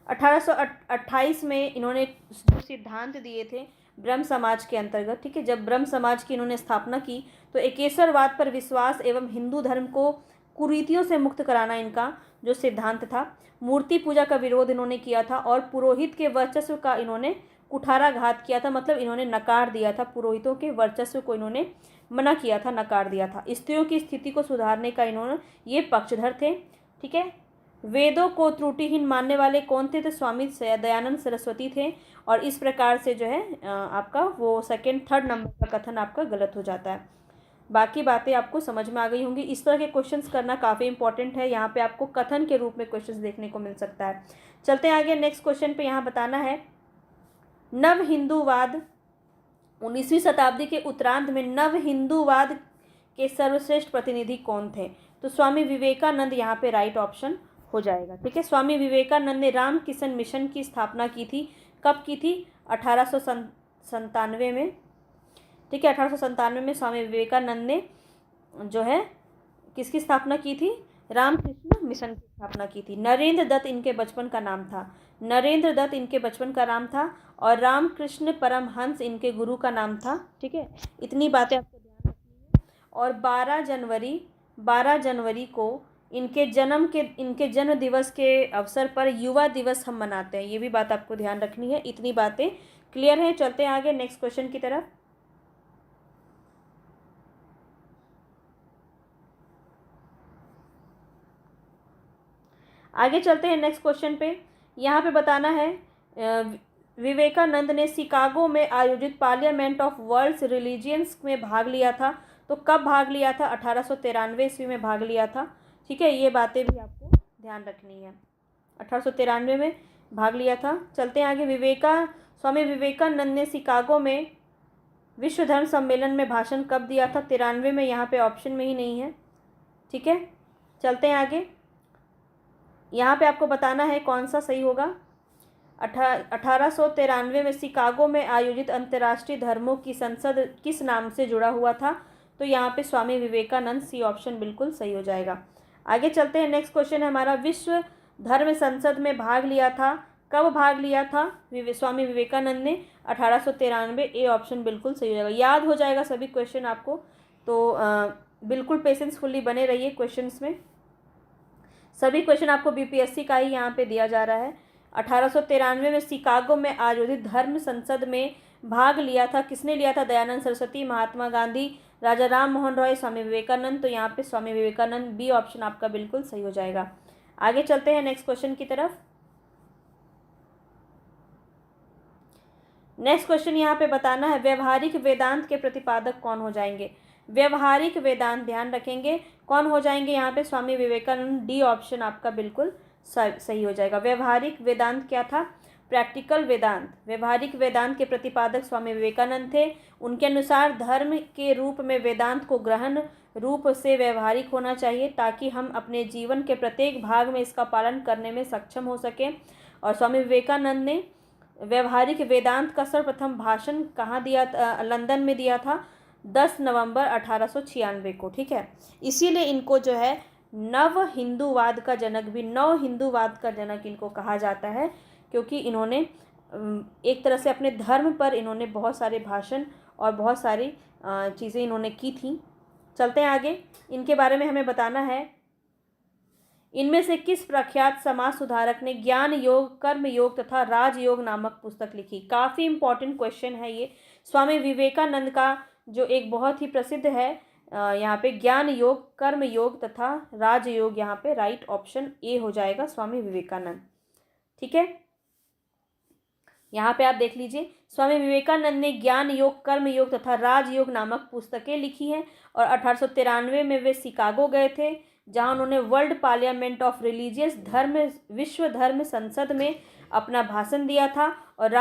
1828 में इन्होंने जो सिद्धांत दिए थे ब्रह्म समाज के अंतर्गत, ठीक है। जब ब्रह्म समाज की इन्होंने स्थापना की तो एकेश्वरवाद पर विश्वास एवं हिंदू धर्म को कुरीतियों से मुक्त कराना इनका जो सिद्धांत था। मूर्ति पूजा का विरोध इन्होंने किया था और पुरोहित के वर्चस्व का इन्होंने कुठाराघात किया था, मतलब इन्होंने नकार दिया था, पुरोहितों के वर्चस्व को इन्होंने मना किया था, नकार दिया था। स्त्रियों की स्थिति को सुधारने का इन्होंने ये पक्षधर थे, ठीक है। वेदों को त्रुटिहीन मानने वाले कौन थे? तो स्वामी दयानंद सरस्वती थे। और इस प्रकार से जो है आपका वो थर्ड नंबर का कथन आपका गलत हो जाता है। बाकी बातें आपको समझ में आ गई होंगी। इस तरह के क्वेश्चंस करना काफ़ी इंपॉर्टेंट है। यहाँ पे आपको कथन के रूप में क्वेश्चंस देखने को मिल सकता है। चलते हैं आगे। नेक्स्ट क्वेश्चन पे यहाँ बताना है, नव हिंदूवाद 19वीं शताब्दी के उत्तरार्ध में नव हिंदूवाद के सर्वश्रेष्ठ प्रतिनिधि कौन थे? तो स्वामी विवेकानंद यहाँ पे राइट ऑप्शन हो जाएगा, ठीक है। स्वामी विवेकानंद ने रामकृष्ण मिशन की स्थापना की थी। कब की थी? 1897 में, ठीक है। 1897 में स्वामी विवेकानंद ने जो है किसकी स्थापना की थी? रामकृष्ण मिशन की स्थापना की थी। नरेंद्र दत्त इनके बचपन का नाम था, नरेंद्र दत्त इनके बचपन का नाम था। और रामकृष्ण परमहंस इनके गुरु का नाम था, ठीक है। इतनी बातें आपको ध्यान रखनी है। और 12 जनवरी को इनके जन्म दिवस के अवसर पर युवा दिवस हम मनाते हैं, ये भी बात आपको ध्यान रखनी है। इतनी बातें क्लियर है। चलते हैं आगे नेक्स्ट क्वेश्चन की तरफ। आगे चलते हैं नेक्स्ट क्वेश्चन पे। यहाँ पे बताना है विवेकानंद ने शिकागो में आयोजित पार्लियामेंट ऑफ वर्ल्ड्स रिलीजियंस में भाग लिया था। तो कब भाग लिया था? 1893 ईस्वी में भाग लिया था, ठीक है। ये बातें भी आपको ध्यान रखनी है। 1893 में भाग लिया था। चलते हैं आगे। स्वामी विवेकानंद ने शिकागो में विश्व धर्म सम्मेलन में भाषण कब दिया था? 93 में, यहाँ पे ऑप्शन में ही नहीं है। ठीक है, चलते हैं आगे। यहाँ पे आपको बताना है कौन सा सही होगा। 1893 में शिकागो में आयोजित अंतर्राष्ट्रीय धर्मों की संसद किस नाम से जुड़ा हुआ था? तो यहाँ पे स्वामी विवेकानंद, सी ऑप्शन बिल्कुल सही हो जाएगा। आगे चलते हैं। नेक्स्ट क्वेश्चन है हमारा, विश्व धर्म संसद में भाग लिया था, कब भाग लिया था स्वामी विवेकानंद ने? 1893, ए ऑप्शन बिल्कुल सही हो जाएगा। याद हो जाएगा सभी क्वेश्चन आपको, तो बिल्कुल पेशेंसफुली बने रहिए क्वेश्चंस में। सभी क्वेश्चन आपको बीपीएससी का ही यहाँ पे दिया जा रहा है। 1893 में शिकागो में आयोजित धर्म संसद में भाग लिया था, किसने लिया था? दयानंद सरस्वती, महात्मा गांधी, राजा राम मोहन रॉय, स्वामी विवेकानंद। तो यहाँ पे स्वामी विवेकानंद, बी ऑप्शन आपका बिल्कुल सही हो जाएगा। आगे चलते हैं नेक्स्ट क्वेश्चन की तरफ। नेक्स्ट क्वेश्चन यहाँ पे बताना है, व्यवहारिक वेदांत के प्रतिपादक कौन हो जाएंगे? व्यवहारिक वेदांत, ध्यान रखेंगे, कौन हो जाएंगे यहाँ पे? स्वामी विवेकानंद, डी ऑप्शन आपका बिल्कुल सही हो जाएगा। व्यवहारिक वेदांत क्या था? प्रैक्टिकल वेदांत। व्यवहारिक वेदांत के प्रतिपादक स्वामी विवेकानंद थे। उनके अनुसार धर्म के रूप में वेदांत को ग्रहण रूप से व्यवहारिक होना चाहिए, ताकि हम अपने जीवन के प्रत्येक भाग में इसका पालन करने में सक्षम हो सकें। और स्वामी विवेकानंद ने व्यवहारिक वेदांत का सर्वप्रथम भाषण कहाँ दिया था? लंदन में दिया था, 10 नवंबर 1896 को। ठीक है, इसीलिए इनको जो है नव हिंदूवाद का जनक भी, नव हिंदूवाद का जनक इनको कहा जाता है, क्योंकि इन्होंने एक तरह से अपने धर्म पर इन्होंने बहुत सारे भाषण और बहुत सारी चीज़ें इन्होंने की थी। चलते हैं आगे। इनके बारे में हमें बताना है, इनमें से किस प्रख्यात समाज सुधारक ने ज्ञान योग, कर्म योग तथा राजयोग नामक पुस्तक लिखी? काफ़ी इंपॉर्टेंट क्वेश्चन है ये। स्वामी विवेकानंद का जो एक बहुत ही प्रसिद्ध है यहाँ पे ज्ञान योग, कर्म योग तथा राजयोग, यहाँ पे राइट ऑप्शन ए हो जाएगा, स्वामी विवेकानंद। ठीक है, यहाँ पे आप देख लीजिए, स्वामी विवेकानंद ने ज्ञान योग, कर्म योग तथा राजयोग नामक पुस्तकें लिखी हैं। और 1893 में वे शिकागो गए थे, जहाँ उन्होंने वर्ल्ड पार्लियामेंट ऑफ रिलीजियस धर्म, विश्व धर्म संसद में अपना भाषण दिया था। और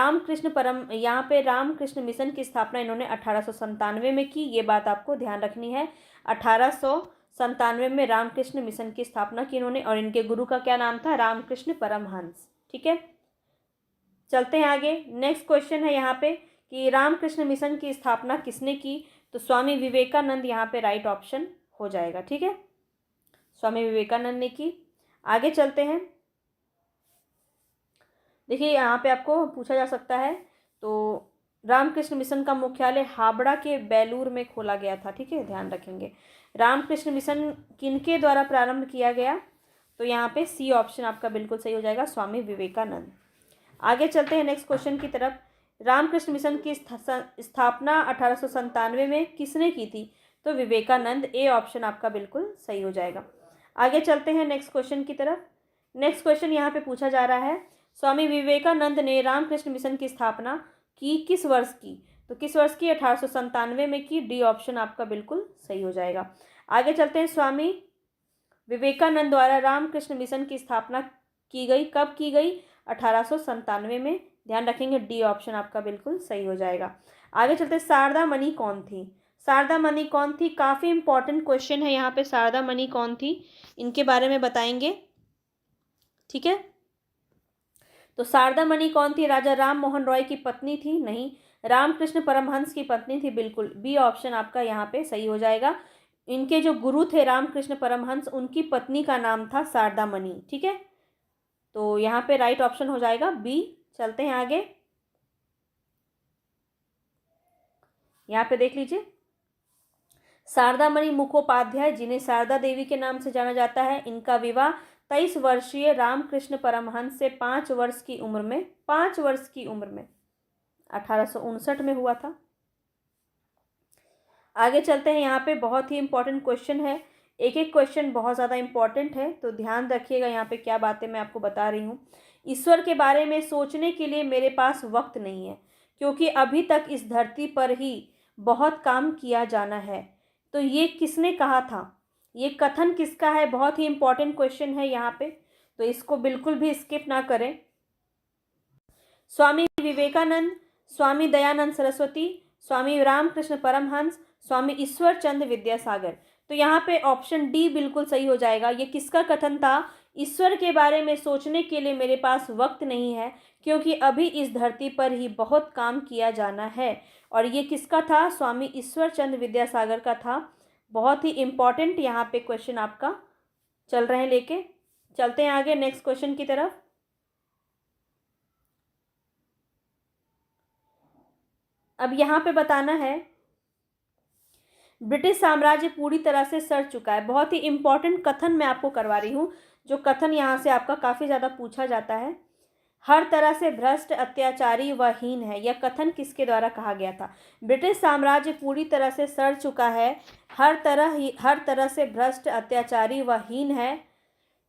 यहाँ पे रामकृष्ण मिशन की स्थापना इन्होंने 1897 में की। ये बात आपको ध्यान रखनी है, 1897 में रामकृष्ण मिशन की स्थापना की इन्होंने, और इनके गुरु का क्या नाम था? रामकृष्ण परमहंस। ठीक है, चलते हैं आगे। नेक्स्ट क्वेश्चन है यहाँ पे कि रामकृष्ण मिशन की स्थापना किसने की? तो स्वामी विवेकानंद, यहाँ पे राइट ऑप्शन हो जाएगा। ठीक है, स्वामी विवेकानंद ने की। आगे चलते हैं। देखिए, यहाँ पे आपको पूछा जा सकता है, तो रामकृष्ण मिशन का मुख्यालय हावड़ा के बेलूर में खोला गया था। ठीक है, ध्यान रखेंगे। रामकृष्ण मिशन किनके द्वारा प्रारंभ किया गया? तो यहाँ पे सी ऑप्शन आपका बिल्कुल सही हो जाएगा, स्वामी विवेकानंद। आगे चलते हैं नेक्स्ट क्वेश्चन की तरफ। रामकृष्ण मिशन की स्थापना 1897 में किसने की थी? तो विवेकानंद, ए ऑप्शन आपका बिल्कुल सही हो जाएगा। आगे चलते हैं नेक्स्ट क्वेश्चन की तरफ। नेक्स्ट क्वेश्चन यहाँ पे पूछा जा रहा है, स्वामी विवेकानंद ने रामकृष्ण मिशन की स्थापना की किस वर्ष की? तो किस वर्ष की? 1897 में की, डी ऑप्शन आपका बिल्कुल सही हो जाएगा। आगे चलते हैं। स्वामी विवेकानंद द्वारा रामकृष्ण मिशन की स्थापना की गई, कब की गई? 1897 में, ध्यान रखेंगे, डी ऑप्शन आपका बिल्कुल सही हो जाएगा। आगे चलते हैं। शारदा मणि कौन थी? शारदा मणि कौन थी? काफ़ी इंपॉर्टेंट क्वेश्चन है यहाँ पे। शारदा मणि कौन थी, इनके बारे में बताएंगे। ठीक है, तो शारदा मणि कौन थी? राजा राम मोहन रॉय की पत्नी थी? नहीं, रामकृष्ण परमहंस की पत्नी थी, बिल्कुल, बी ऑप्शन आपका यहाँ पे सही हो जाएगा। इनके जो गुरु थे रामकृष्ण परमहंस, उनकी पत्नी का नाम था शारदा मणि। ठीक है, तो यहाँ पे राइट ऑप्शन हो जाएगा बी। चलते हैं आगे। यहाँ पे देख लीजिए, शारदा मणि मुखोपाध्याय, जिन्हें शारदा देवी के नाम से जाना जाता है, इनका विवाह 23 वर्षीय रामकृष्ण परमहंस से 5 वर्ष की उम्र में 1859 में हुआ था। आगे चलते हैं। यहाँ पे बहुत ही इंपॉर्टेंट क्वेश्चन है, एक एक क्वेश्चन बहुत ज़्यादा इंपॉर्टेंट है, तो ध्यान रखिएगा यहाँ पे क्या बातें मैं आपको बता रही हूँ। ईश्वर के बारे में सोचने के लिए मेरे पास वक्त नहीं है, क्योंकि अभी तक इस धरती पर ही बहुत काम किया जाना है। तो ये किसने कहा था? ये कथन किसका है? बहुत ही इंपॉर्टेंट क्वेश्चन है यहाँ पे। तो इसको बिल्कुल भी स्किप ना करें। स्वामी विवेकानंद, स्वामी दयानंद सरस्वती, स्वामी रामकृष्ण परमहंस, स्वामी ईश्वर चंद्र विद्यासागर। तो यहाँ पे ऑप्शन डी बिल्कुल सही हो जाएगा। ये किसका कथन था? ईश्वर के बारे में सोचने के लिए मेरे पास वक्त नहीं है, क्योंकि अभी इस धरती पर ही बहुत काम किया जाना है। और ये किसका था? स्वामी ईश्वर चंद्र विद्यासागर का था। बहुत ही इम्पॉर्टेंट यहाँ पे क्वेश्चन आपका चल रहे हैं लेके। चलते हैं आगे नेक्स्ट क्वेश्चन की तरफ। अब यहाँ पे बताना है, ब्रिटिश साम्राज्य पूरी तरह से सड़ चुका है। बहुत ही इंपॉर्टेंट कथन मैं आपको करवा रही हूँ, जो कथन यहाँ से आपका काफ़ी ज़्यादा पूछा जाता है। हर तरह से भ्रष्ट, अत्याचारी व हीन है। यह कथन किसके द्वारा कहा गया था? ब्रिटिश साम्राज्य पूरी तरह से सड़ चुका है, हर तरह से भ्रष्ट, अत्याचारी व हीन है।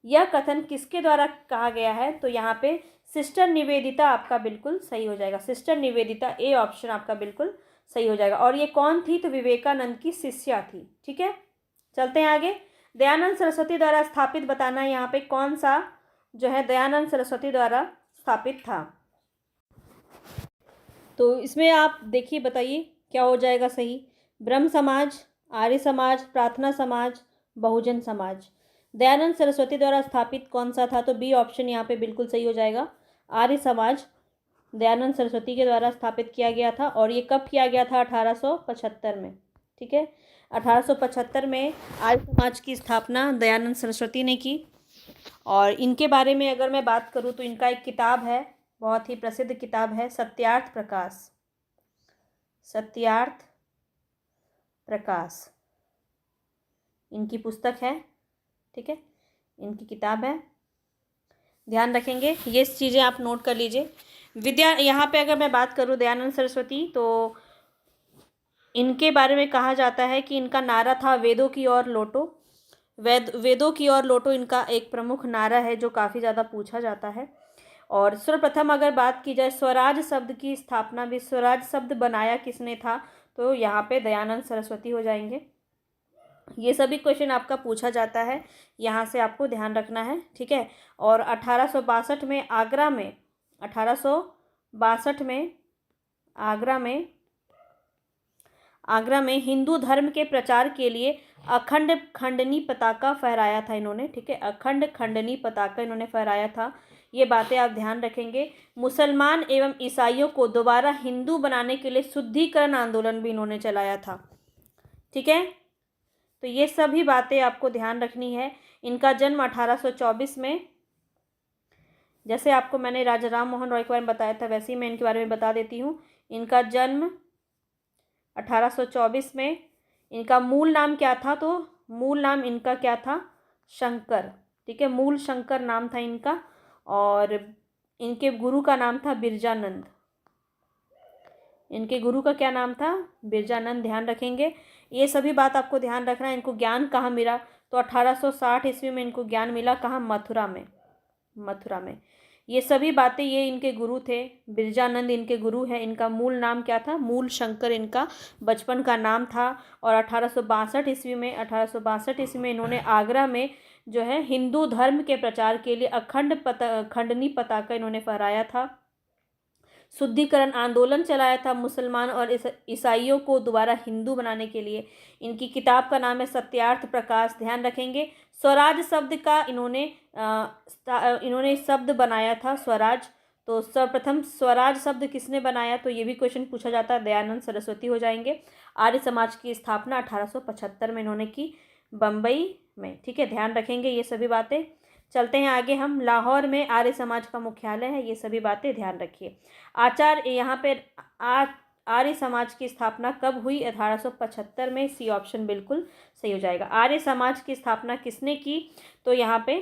यह कथन किसके द्वारा कहा गया है? तो यहाँ पे सिस्टर निवेदिता आपका बिल्कुल सही हो जाएगा। सिस्टर निवेदिता, ए ऑप्शन आपका बिल्कुल सही हो जाएगा। और ये कौन थी? तो विवेकानंद की शिष्या थी। ठीक है, चलते हैं आगे। दयानंद सरस्वती द्वारा स्थापित बताना है यहाँ पे कौन सा जो है दयानंद सरस्वती द्वारा स्थापित था। तो इसमें आप देखिए, बताइए क्या हो जाएगा सही। ब्रह्म समाज, आर्य समाज, प्रार्थना समाज, बहुजन समाज। दयानंद सरस्वती द्वारा स्थापित कौन सा था? तो बी ऑप्शन यहाँ पे बिल्कुल सही हो जाएगा। आर्य समाज दयानंद सरस्वती के द्वारा स्थापित किया गया था। और ये कब किया गया था? 1875 में। ठीक है, 1875 में आर्य समाज की स्थापना दयानंद सरस्वती ने की। और इनके बारे में अगर मैं बात करूँ तो इनका एक किताब है, बहुत ही प्रसिद्ध किताब है, सत्यार्थ प्रकाश। सत्यार्थ प्रकाश इनकी पुस्तक है। ठीक है, इनकी किताब है, ध्यान रखेंगे। ये चीज़ें आप नोट कर लीजिए। यहाँ पे अगर मैं बात करूँ दयानंद सरस्वती, तो इनके बारे में कहा जाता है कि इनका नारा था वेदों की ओर लौटो। वेदों की ओर लौटो इनका एक प्रमुख नारा है, जो काफ़ी ज़्यादा पूछा जाता है। और सर्वप्रथम अगर बात की जाए स्वराज शब्द की स्थापना भी, स्वराज शब्द बनाया किसने था? तो यहाँ पे दयानंद सरस्वती हो जाएंगे। ये सभी क्वेश्चन आपका पूछा जाता है, यहाँ से आपको ध्यान रखना है। ठीक है, और 1862 में आगरा में 1862 में आगरा में हिंदू धर्म के प्रचार के लिए अखंड खंडनी पताका फहराया था इन्होंने। ठीक है, अखंड खंडनी पताका इन्होंने फहराया था। ये बातें आप ध्यान रखेंगे। मुसलमान एवं ईसाइयों को दोबारा हिंदू बनाने के लिए शुद्धिकरण आंदोलन भी इन्होंने चलाया था। ठीक है, तो ये सभी बातें आपको ध्यान रखनी है। इनका जन्म 1824 में, जैसे आपको मैंने राजा राम मोहन रॉय के बारे में बताया था, वैसे ही मैं इनके बारे में बता देती हूँ। इनका जन्म 1824 में। इनका मूल नाम क्या था? तो मूल नाम इनका क्या था? शंकर। ठीक है, मूल शंकर नाम था इनका। और इनके गुरु का नाम था बिरजानंद। इनके गुरु का क्या नाम था? बिरजानंद। ध्यान रखेंगे, ये सभी बात आपको ध्यान रखना है। इनको ज्ञान कहाँ मिला? तो 1860 ईस्वी में इनको ज्ञान मिला। कहाँ? मथुरा में। मथुरा में। ये सभी बातें, ये इनके गुरु थे, बिरजानंद इनके गुरु हैं। इनका मूल नाम क्या था? मूल शंकर इनका बचपन का नाम था। और 1862 ईस्वी में इन्होंने आगरा में जो है हिंदू धर्म के प्रचार के लिए खंडनी पताका इन्होंने फहराया था। शुद्धिकरण आंदोलन चलाया था मुसलमान और ईसाइयों को दोबारा हिंदू बनाने के लिए। इनकी किताब का नाम है सत्यार्थ प्रकाश। ध्यान रखेंगे, स्वराज शब्द का इन्होंने शब्द बनाया था, स्वराज। तो सर्वप्रथम स्वराज शब्द किसने बनाया? तो ये भी क्वेश्चन पूछा जाता है, दयानंद सरस्वती हो जाएंगे। आर्य समाज की स्थापना 1875 में इन्होंने की, बम्बई में। ठीक है, ध्यान रखेंगे ये सभी बातें। चलते हैं आगे हम। लाहौर में आर्य समाज का मुख्यालय है, ये सभी बातें ध्यान रखिए। यहाँ पे आर्य समाज की स्थापना कब हुई? 1875 में। सी ऑप्शन बिल्कुल सही हो जाएगा। आर्य समाज की स्थापना किसने की? तो यहाँ पे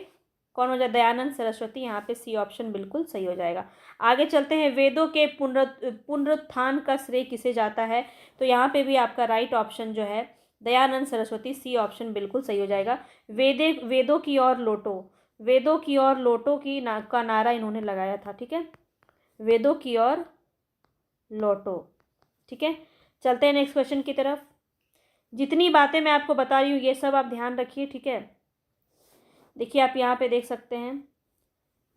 कौन हो जाए? दयानंद सरस्वती। यहाँ पे सी ऑप्शन बिल्कुल सही हो जाएगा। आगे चलते हैं। वेदों के पुनरुत्थान का श्रेय किसे जाता है? तो यहाँ पे भी आपका राइट ऑप्शन जो है दयानंद सरस्वती। सी ऑप्शन बिल्कुल सही हो जाएगा। वेदों की ओर लौटो, वेदों की ओर लौटो का नारा इन्होंने लगाया था। ठीक है, वेदों की ओर लौटो। ठीक है, चलते हैं नेक्स्ट क्वेश्चन की तरफ। जितनी बातें मैं आपको बता रही हूँ ये सब आप ध्यान रखिए। ठीक है, देखिए आप यहाँ पे देख सकते हैं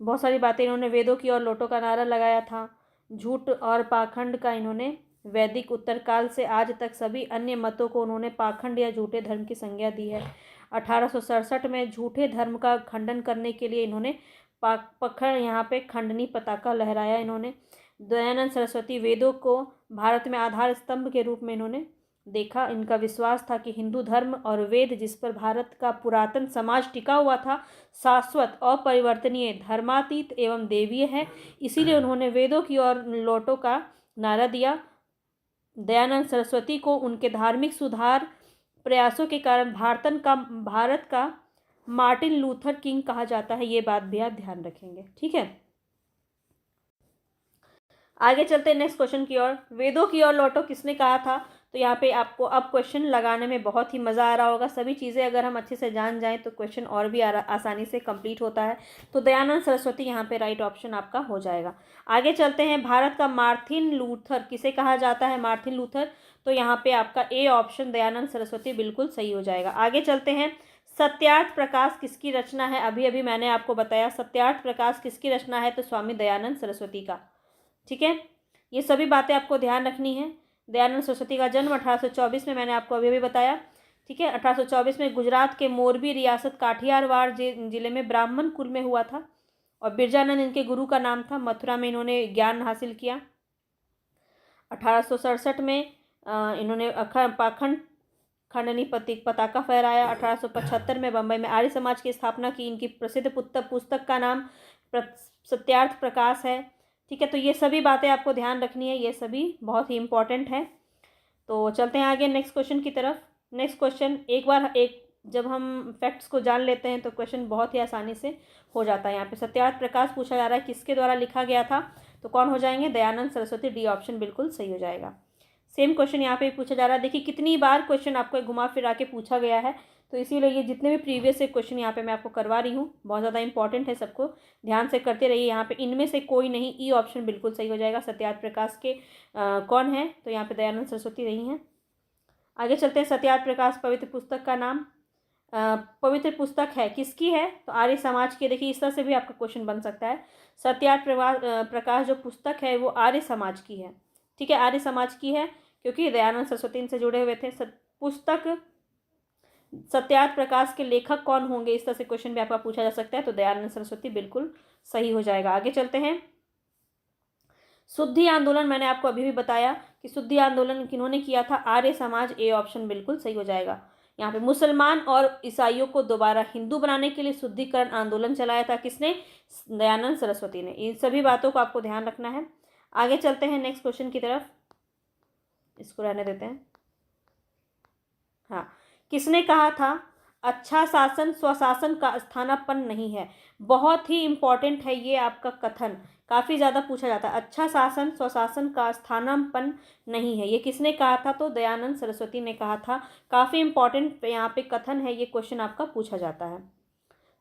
बहुत सारी बातें इन्होंने वेदों की और लोटों का नारा लगाया था। झूठ और पाखंड का इन्होंने वैदिक उत्तरकाल से आज तक सभी अन्य मतों को उन्होंने पाखंड या झूठे धर्म की संज्ञा दी है। 1867 में झूठे धर्म का खंडन करने के लिए इन्होंने पखड़ यहाँ पे खंडनी पताका लहराया। इन्होंने दयानंद सरस्वती वेदों को भारत में आधार स्तंभ के रूप में इन्होंने देखा। इनका विश्वास था कि हिंदू धर्म और वेद जिस पर भारत का पुरातन समाज टिका हुआ था शाश्वत अपरिवर्तनीय धर्मातीत एवं देवीय है। इसीलिए उन्होंने वेदों की और लोटों का नारा दिया। दयानंद सरस्वती को उनके धार्मिक सुधार प्रयासों के कारण भारत का मार्टिन लूथर किंग कहा जाता है। ये बात भी आप ध्यान रखेंगे, ठीक है। आगे चलते हैं नेक्स्ट क्वेश्चन की ओर। वेदों की ओर लौटो किसने कहा था? तो यहाँ पे आपको अब क्वेश्चन लगाने में बहुत ही मज़ा आ रहा होगा। सभी चीज़ें अगर हम अच्छे से जान जाएं तो क्वेश्चन और भी आसानी से कंप्लीट होता है। तो दयानंद सरस्वती यहाँ पे राइट ऑप्शन आपका हो जाएगा। आगे चलते हैं, भारत का मार्टिन लूथर किसे कहा जाता है? Martin Luther. तो यहाँ पे आपका ए ऑप्शन दयानंद सरस्वती बिल्कुल सही हो जाएगा। आगे चलते हैं, सत्यार्थ प्रकाश किसकी रचना है? अभी अभी मैंने आपको बताया सत्यार्थ प्रकाश किसकी रचना है, तो स्वामी दयानंद सरस्वती का, ठीक है। ये सभी बातें आपको ध्यान रखनी है। दयानंद सरस्वती का जन्म 1824 में मैंने आपको अभी अभी बताया, ठीक है। 1824 में गुजरात के मोरबी रियासत काठियावाड़ जिले में ब्राह्मण कुल में हुआ था और बिरजानंद इनके गुरु का नाम था। मथुरा में इन्होंने ज्ञान हासिल किया। 1867 में इन्होंने पाखंड खंडनी पताका फहराया। 1875 में बम्बई में आर्य समाज की स्थापना की। इनकी प्रसिद्ध पुस्तक का नाम सत्यार्थ प्रकाश है, ठीक है। तो ये सभी बातें आपको ध्यान रखनी है, ये सभी बहुत ही इंपॉर्टेंट है। तो चलते हैं आगे नेक्स्ट क्वेश्चन की तरफ। नेक्स्ट क्वेश्चन जब हम फैक्ट्स को जान लेते हैं तो क्वेश्चन बहुत ही आसानी से हो जाता है। यहाँ पे सत्यार्थ प्रकाश पूछा जा रहा है किसके द्वारा लिखा गया था, तो कौन हो जाएंगे? दयानंद सरस्वती। डी ऑप्शन बिल्कुल सही हो जाएगा। सेम क्वेश्चन यहाँ पे पूछा जा रहा है। देखिए कितनी बार क्वेश्चन आपको घुमा फिरा के पूछा गया है, तो इसीलिए ये जितने भी प्रीवियस से क्वेश्चन यहाँ पे मैं आपको करवा रही हूँ बहुत ज़्यादा इंपॉर्टेंट है, सबको ध्यान से करते रहिए। यहाँ पे इनमें से कोई नहीं, ई ऑप्शन बिल्कुल सही हो जाएगा। सत्यार्थ प्रकाश के कौन है? तो यहाँ पे दयानंद सरस्वती नहीं है। आगे चलते हैं, सत्यार्थ प्रकाश पवित्र पुस्तक का नाम, पवित्र पुस्तक है किसकी है? तो आर्य समाज की। देखिए इस तरह से भी आपका क्वेश्चन बन सकता है। सत्यार्थ प्रकाश जो पुस्तक है वो आर्य समाज की है, ठीक है। आर्य समाज की है क्योंकि दयानंद सरस्वती इनसे जुड़े हुए थे। पुस्तक सत्यार्थ प्रकाश के लेखक कौन होंगे, इस तरह से क्वेश्चन भी आपका पूछा जा सकता है। तो दयानंद सरस्वती बिल्कुल सही हो जाएगा। आगे चलते हैं, शुद्धि आंदोलन मैंने आपको अभी भी बताया कि शुद्धि आंदोलन किन्होंने किया था? आर्य समाज। ए ऑप्शन बिल्कुल सही हो जाएगा। यहाँ पे मुसलमान और ईसाइयों को दोबारा हिंदू बनाने के लिए शुद्धिकरण आंदोलन चलाया था किसने? दयानंद सरस्वती ने। इन सभी बातों को आपको ध्यान रखना है। आगे चलते हैं नेक्स्ट क्वेश्चन की तरफ, इसको रहने देते हैं। हाँ, किसने कहा था अच्छा शासन स्वशासन का स्थानापन्न नहीं है? बहुत ही इंपॉर्टेंट है ये आपका कथन, काफ़ी ज़्यादा पूछा जाता है। अच्छा शासन स्वशासन का स्थानापन्न नहीं है, ये किसने कहा था? तो दयानंद सरस्वती ने कहा था। काफ़ी इंपॉर्टेंट यहाँ पे कथन है, ये क्वेश्चन आपका पूछा जाता है।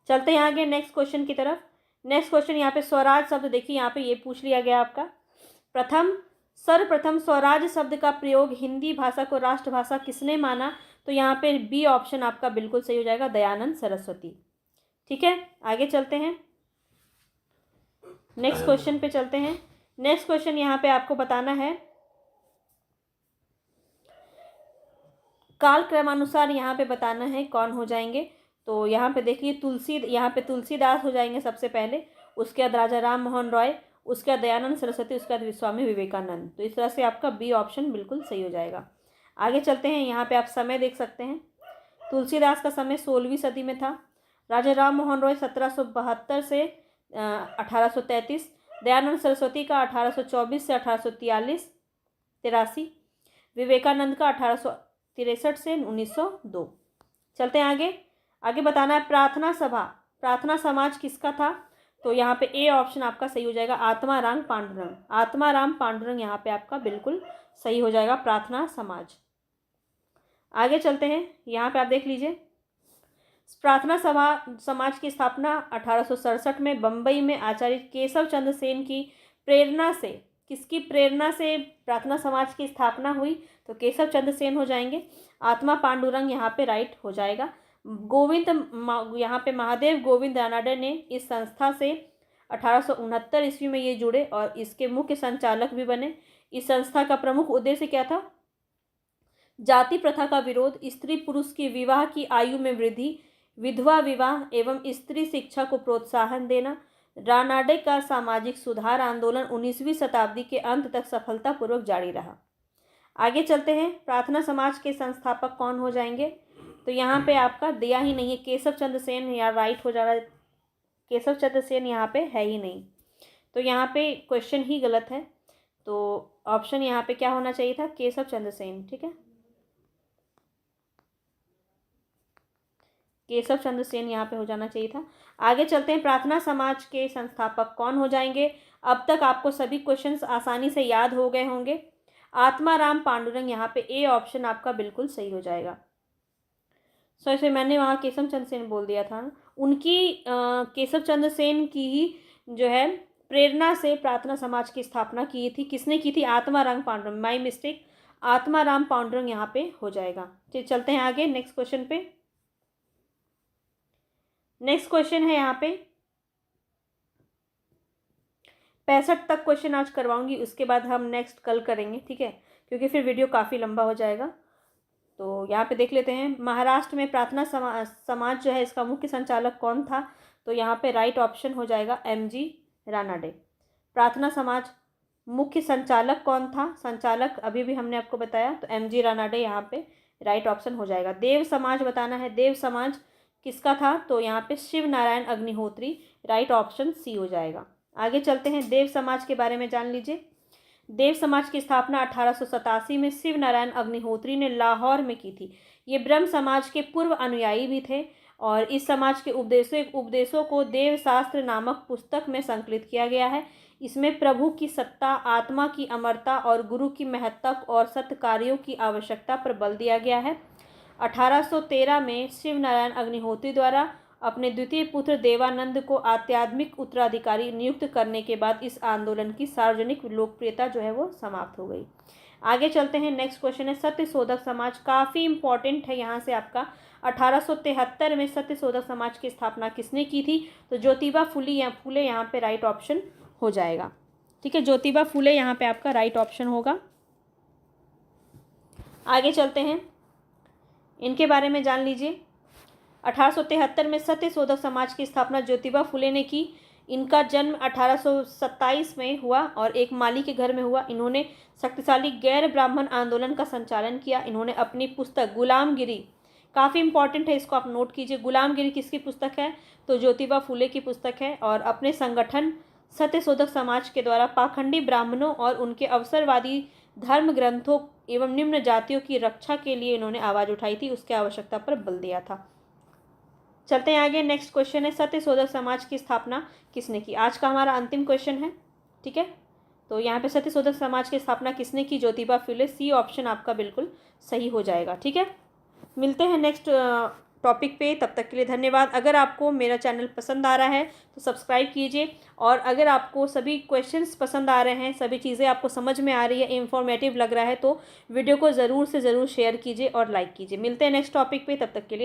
चलते हैं आगे नेक्स्ट क्वेश्चन की तरफ। नेक्स्ट क्वेश्चन यहाँ पे स्वराज शब्द, देखिए यहाँ पे ये पूछ लिया गया आपका। सर्वप्रथम स्वराज शब्द का प्रयोग हिंदी भाषा को राष्ट्रभाषा किसने माना? तो यहाँ पे बी ऑप्शन आपका बिल्कुल सही हो जाएगा, दयानंद सरस्वती, ठीक है। आगे चलते हैं नेक्स्ट क्वेश्चन पे चलते हैं। नेक्स्ट क्वेश्चन यहाँ पे आपको बताना है काल क्रमानुसार, यहाँ पे बताना है कौन हो जाएंगे। तो यहाँ पे देखिए यहाँ पे तुलसीदास हो जाएंगे सबसे पहले, उसके बाद राजा राम मोहन रॉय, उसके बाद दयानंद सरस्वती, उसके बाद स्वामी विवेकानंद। तो इस तरह से आपका बी ऑप्शन बिल्कुल सही हो जाएगा। आगे चलते हैं, यहाँ पे आप समय देख सकते हैं। तुलसीदास का समय 16वीं सदी में था। राजा राम मोहन रॉय 1772 से 1833। दयानंद सरस्वती का 1824 से 1883। विवेकानंद का 1863 से 1902। चलते हैं आगे बताना है प्रार्थना समाज किसका था? तो यहाँ पे ए ऑप्शन आपका सही हो जाएगा, आत्माराम पांडुरंग यहाँ पे आपका बिल्कुल सही हो जाएगा, प्रार्थना समाज। आगे चलते हैं, यहाँ पे आप देख लीजिए, प्रार्थना समाज की स्थापना 1867 में बम्बई में आचार्य केशव चंद्र सेन की प्रेरणा से, किसकी प्रेरणा से प्रार्थना समाज की स्थापना हुई? तो केशव चंद्र सेन हो जाएंगे। आत्मा पांडुरंग यहाँ पे राइट हो जाएगा। यहाँ पे महादेव गोविंद रानाडे ने इस संस्था से 1869 ईस्वी में ये जुड़े और इसके मुख्य संचालक भी बने। इस संस्था का प्रमुख उद्देश्य क्या था? जाति प्रथा का विरोध, स्त्री पुरुष की विवाह की आयु में वृद्धि, विधवा विवाह एवं स्त्री शिक्षा को प्रोत्साहन देना। रानाडे का सामाजिक सुधार आंदोलन 19वीं शताब्दी के अंत तक सफलतापूर्वक जारी रहा। आगे चलते हैं, प्रार्थना समाज के संस्थापक कौन हो जाएंगे? तो यहाँ पे आपका दिया ही नहीं है, केशव चंद्र सेन, या राइट हो जा रहा है, केशव चंद्र सेन यहाँ पे है ही नहीं, तो यहाँ पे क्वेश्चन ही गलत है। तो ऑप्शन यहाँ पे क्या होना चाहिए था? केशव चंद्र सेन। ठीक है, केशव चंद्र सेन यहाँ पे हो जाना चाहिए था। आगे चलते हैं, प्रार्थना समाज के संस्थापक कौन हो जाएंगे? अब तक आपको सभी क्वेश्चंस आसानी से याद हो गए होंगे। आत्माराम पांडुरंग, यहाँ पे ए ऑप्शन आपका बिल्कुल सही हो जाएगा। सॉरी मैंने वहाँ केशव चंद्र सेन बोल दिया था। उनकी केशव चंद्र सेन की ही जो है प्रेरणा से प्रार्थना समाज की स्थापना की थी। किसने की थी? आत्माराम पांडुरंग, माय मिस्टेक, आत्माराम पांडुरंग यहाँ पे हो जाएगा। चलते हैं आगे नेक्स्ट क्वेश्चन पे। नेक्स्ट क्वेश्चन है यहाँ पे 65 तक क्वेश्चन आज करवाऊंगी, उसके बाद हम नेक्स्ट कल करेंगे, ठीक है, क्योंकि फिर वीडियो काफ़ी लंबा हो जाएगा। तो यहाँ पे देख लेते हैं, महाराष्ट्र में प्रार्थना समाज जो है इसका मुख्य संचालक कौन था? तो यहाँ पे राइट ऑप्शन हो जाएगा MG रानाडे। प्रार्थना समाज मुख्य संचालक कौन था? संचालक अभी भी हमने आपको बताया, तो MG रानाडे यहाँ पे राइट ऑप्शन हो जाएगा। देव समाज बताना है, देव समाज किसका था? तो यहाँ पे Shiv Narayan Agnihotri, right option C हो जाएगा। आगे चलते हैं, देव समाज के बारे में जान लीजिए। देव समाज की स्थापना 1887 में शिव नारायण अग्निहोत्री ने लाहौर में की थी। ये ब्रह्म समाज के पूर्व अनुयायी भी थे और इस समाज के उपदेशों को देव शास्त्र नामक पुस्तक में संकलित किया गया है। इसमें प्रभु की सत्ता, आत्मा की अमरता और गुरु की महत्ता और सत्य कार्यों की आवश्यकता पर बल दिया गया है। 1813 में शिव नारायण अग्निहोत्री द्वारा अपने द्वितीय पुत्र देवानंद को आध्यात्मिक उत्तराधिकारी नियुक्त करने के बाद इस आंदोलन की सार्वजनिक लोकप्रियता जो है वो समाप्त हो गई। आगे चलते हैं, नेक्स्ट क्वेश्चन है सत्यशोधक समाज, काफ़ी इंपॉर्टेंट है यहाँ से आपका। 1873 में सत्यशोधक समाज की स्थापना किसने की थी? तो ज्योतिबा फुले यहाँ पे राइट ऑप्शन हो जाएगा। ठीक है, ज्योतिबा फुले यहाँ पे आपका राइट ऑप्शन होगा। आगे चलते हैं, इनके बारे में जान लीजिए। 1873 में सत्यशोधक समाज की स्थापना ज्योतिबा फुले ने की। इनका जन्म 1827 में हुआ और एक माली के घर में हुआ। इन्होंने शक्तिशाली गैर ब्राह्मण आंदोलन का संचालन किया। इन्होंने अपनी पुस्तक गुलामगिरी, काफ़ी इंपॉर्टेंट है, इसको आप नोट कीजिए, गुलामगिरी किसकी पुस्तक है? तो ज्योतिबा फुले की पुस्तक है। और अपने संगठन सत्यशोधक समाज के द्वारा पाखंडी ब्राह्मणों और उनके अवसरवादी धर्म ग्रंथों एवं निम्न जातियों की रक्षा के लिए इन्होंने आवाज़ उठाई थी, उसके आवश्यकता पर बल दिया था। चलते हैं आगे, नेक्स्ट क्वेश्चन है सत्यशोधक समाज की स्थापना किसने की? आज का हमारा अंतिम क्वेश्चन है, ठीक है। तो यहाँ पे सत्यशोधक समाज की स्थापना किसने की? ज्योतिबा फुले, सी ऑप्शन आपका बिल्कुल सही हो जाएगा। ठीक है, मिलते हैं नेक्स्ट टॉपिक पे, तब तक के लिए धन्यवाद। अगर आपको मेरा चैनल पसंद आ रहा है तो सब्सक्राइब कीजिए, और अगर आपको सभी क्वेश्चंस पसंद आ रहे हैं, सभी चीज़ें आपको समझ में आ रही है, इंफॉर्मेटिव लग रहा है, तो वीडियो को ज़रूर से ज़रूर शेयर कीजिए और लाइक कीजिए। मिलते हैं नेक्स्ट टॉपिक पे, तब तक के लिए।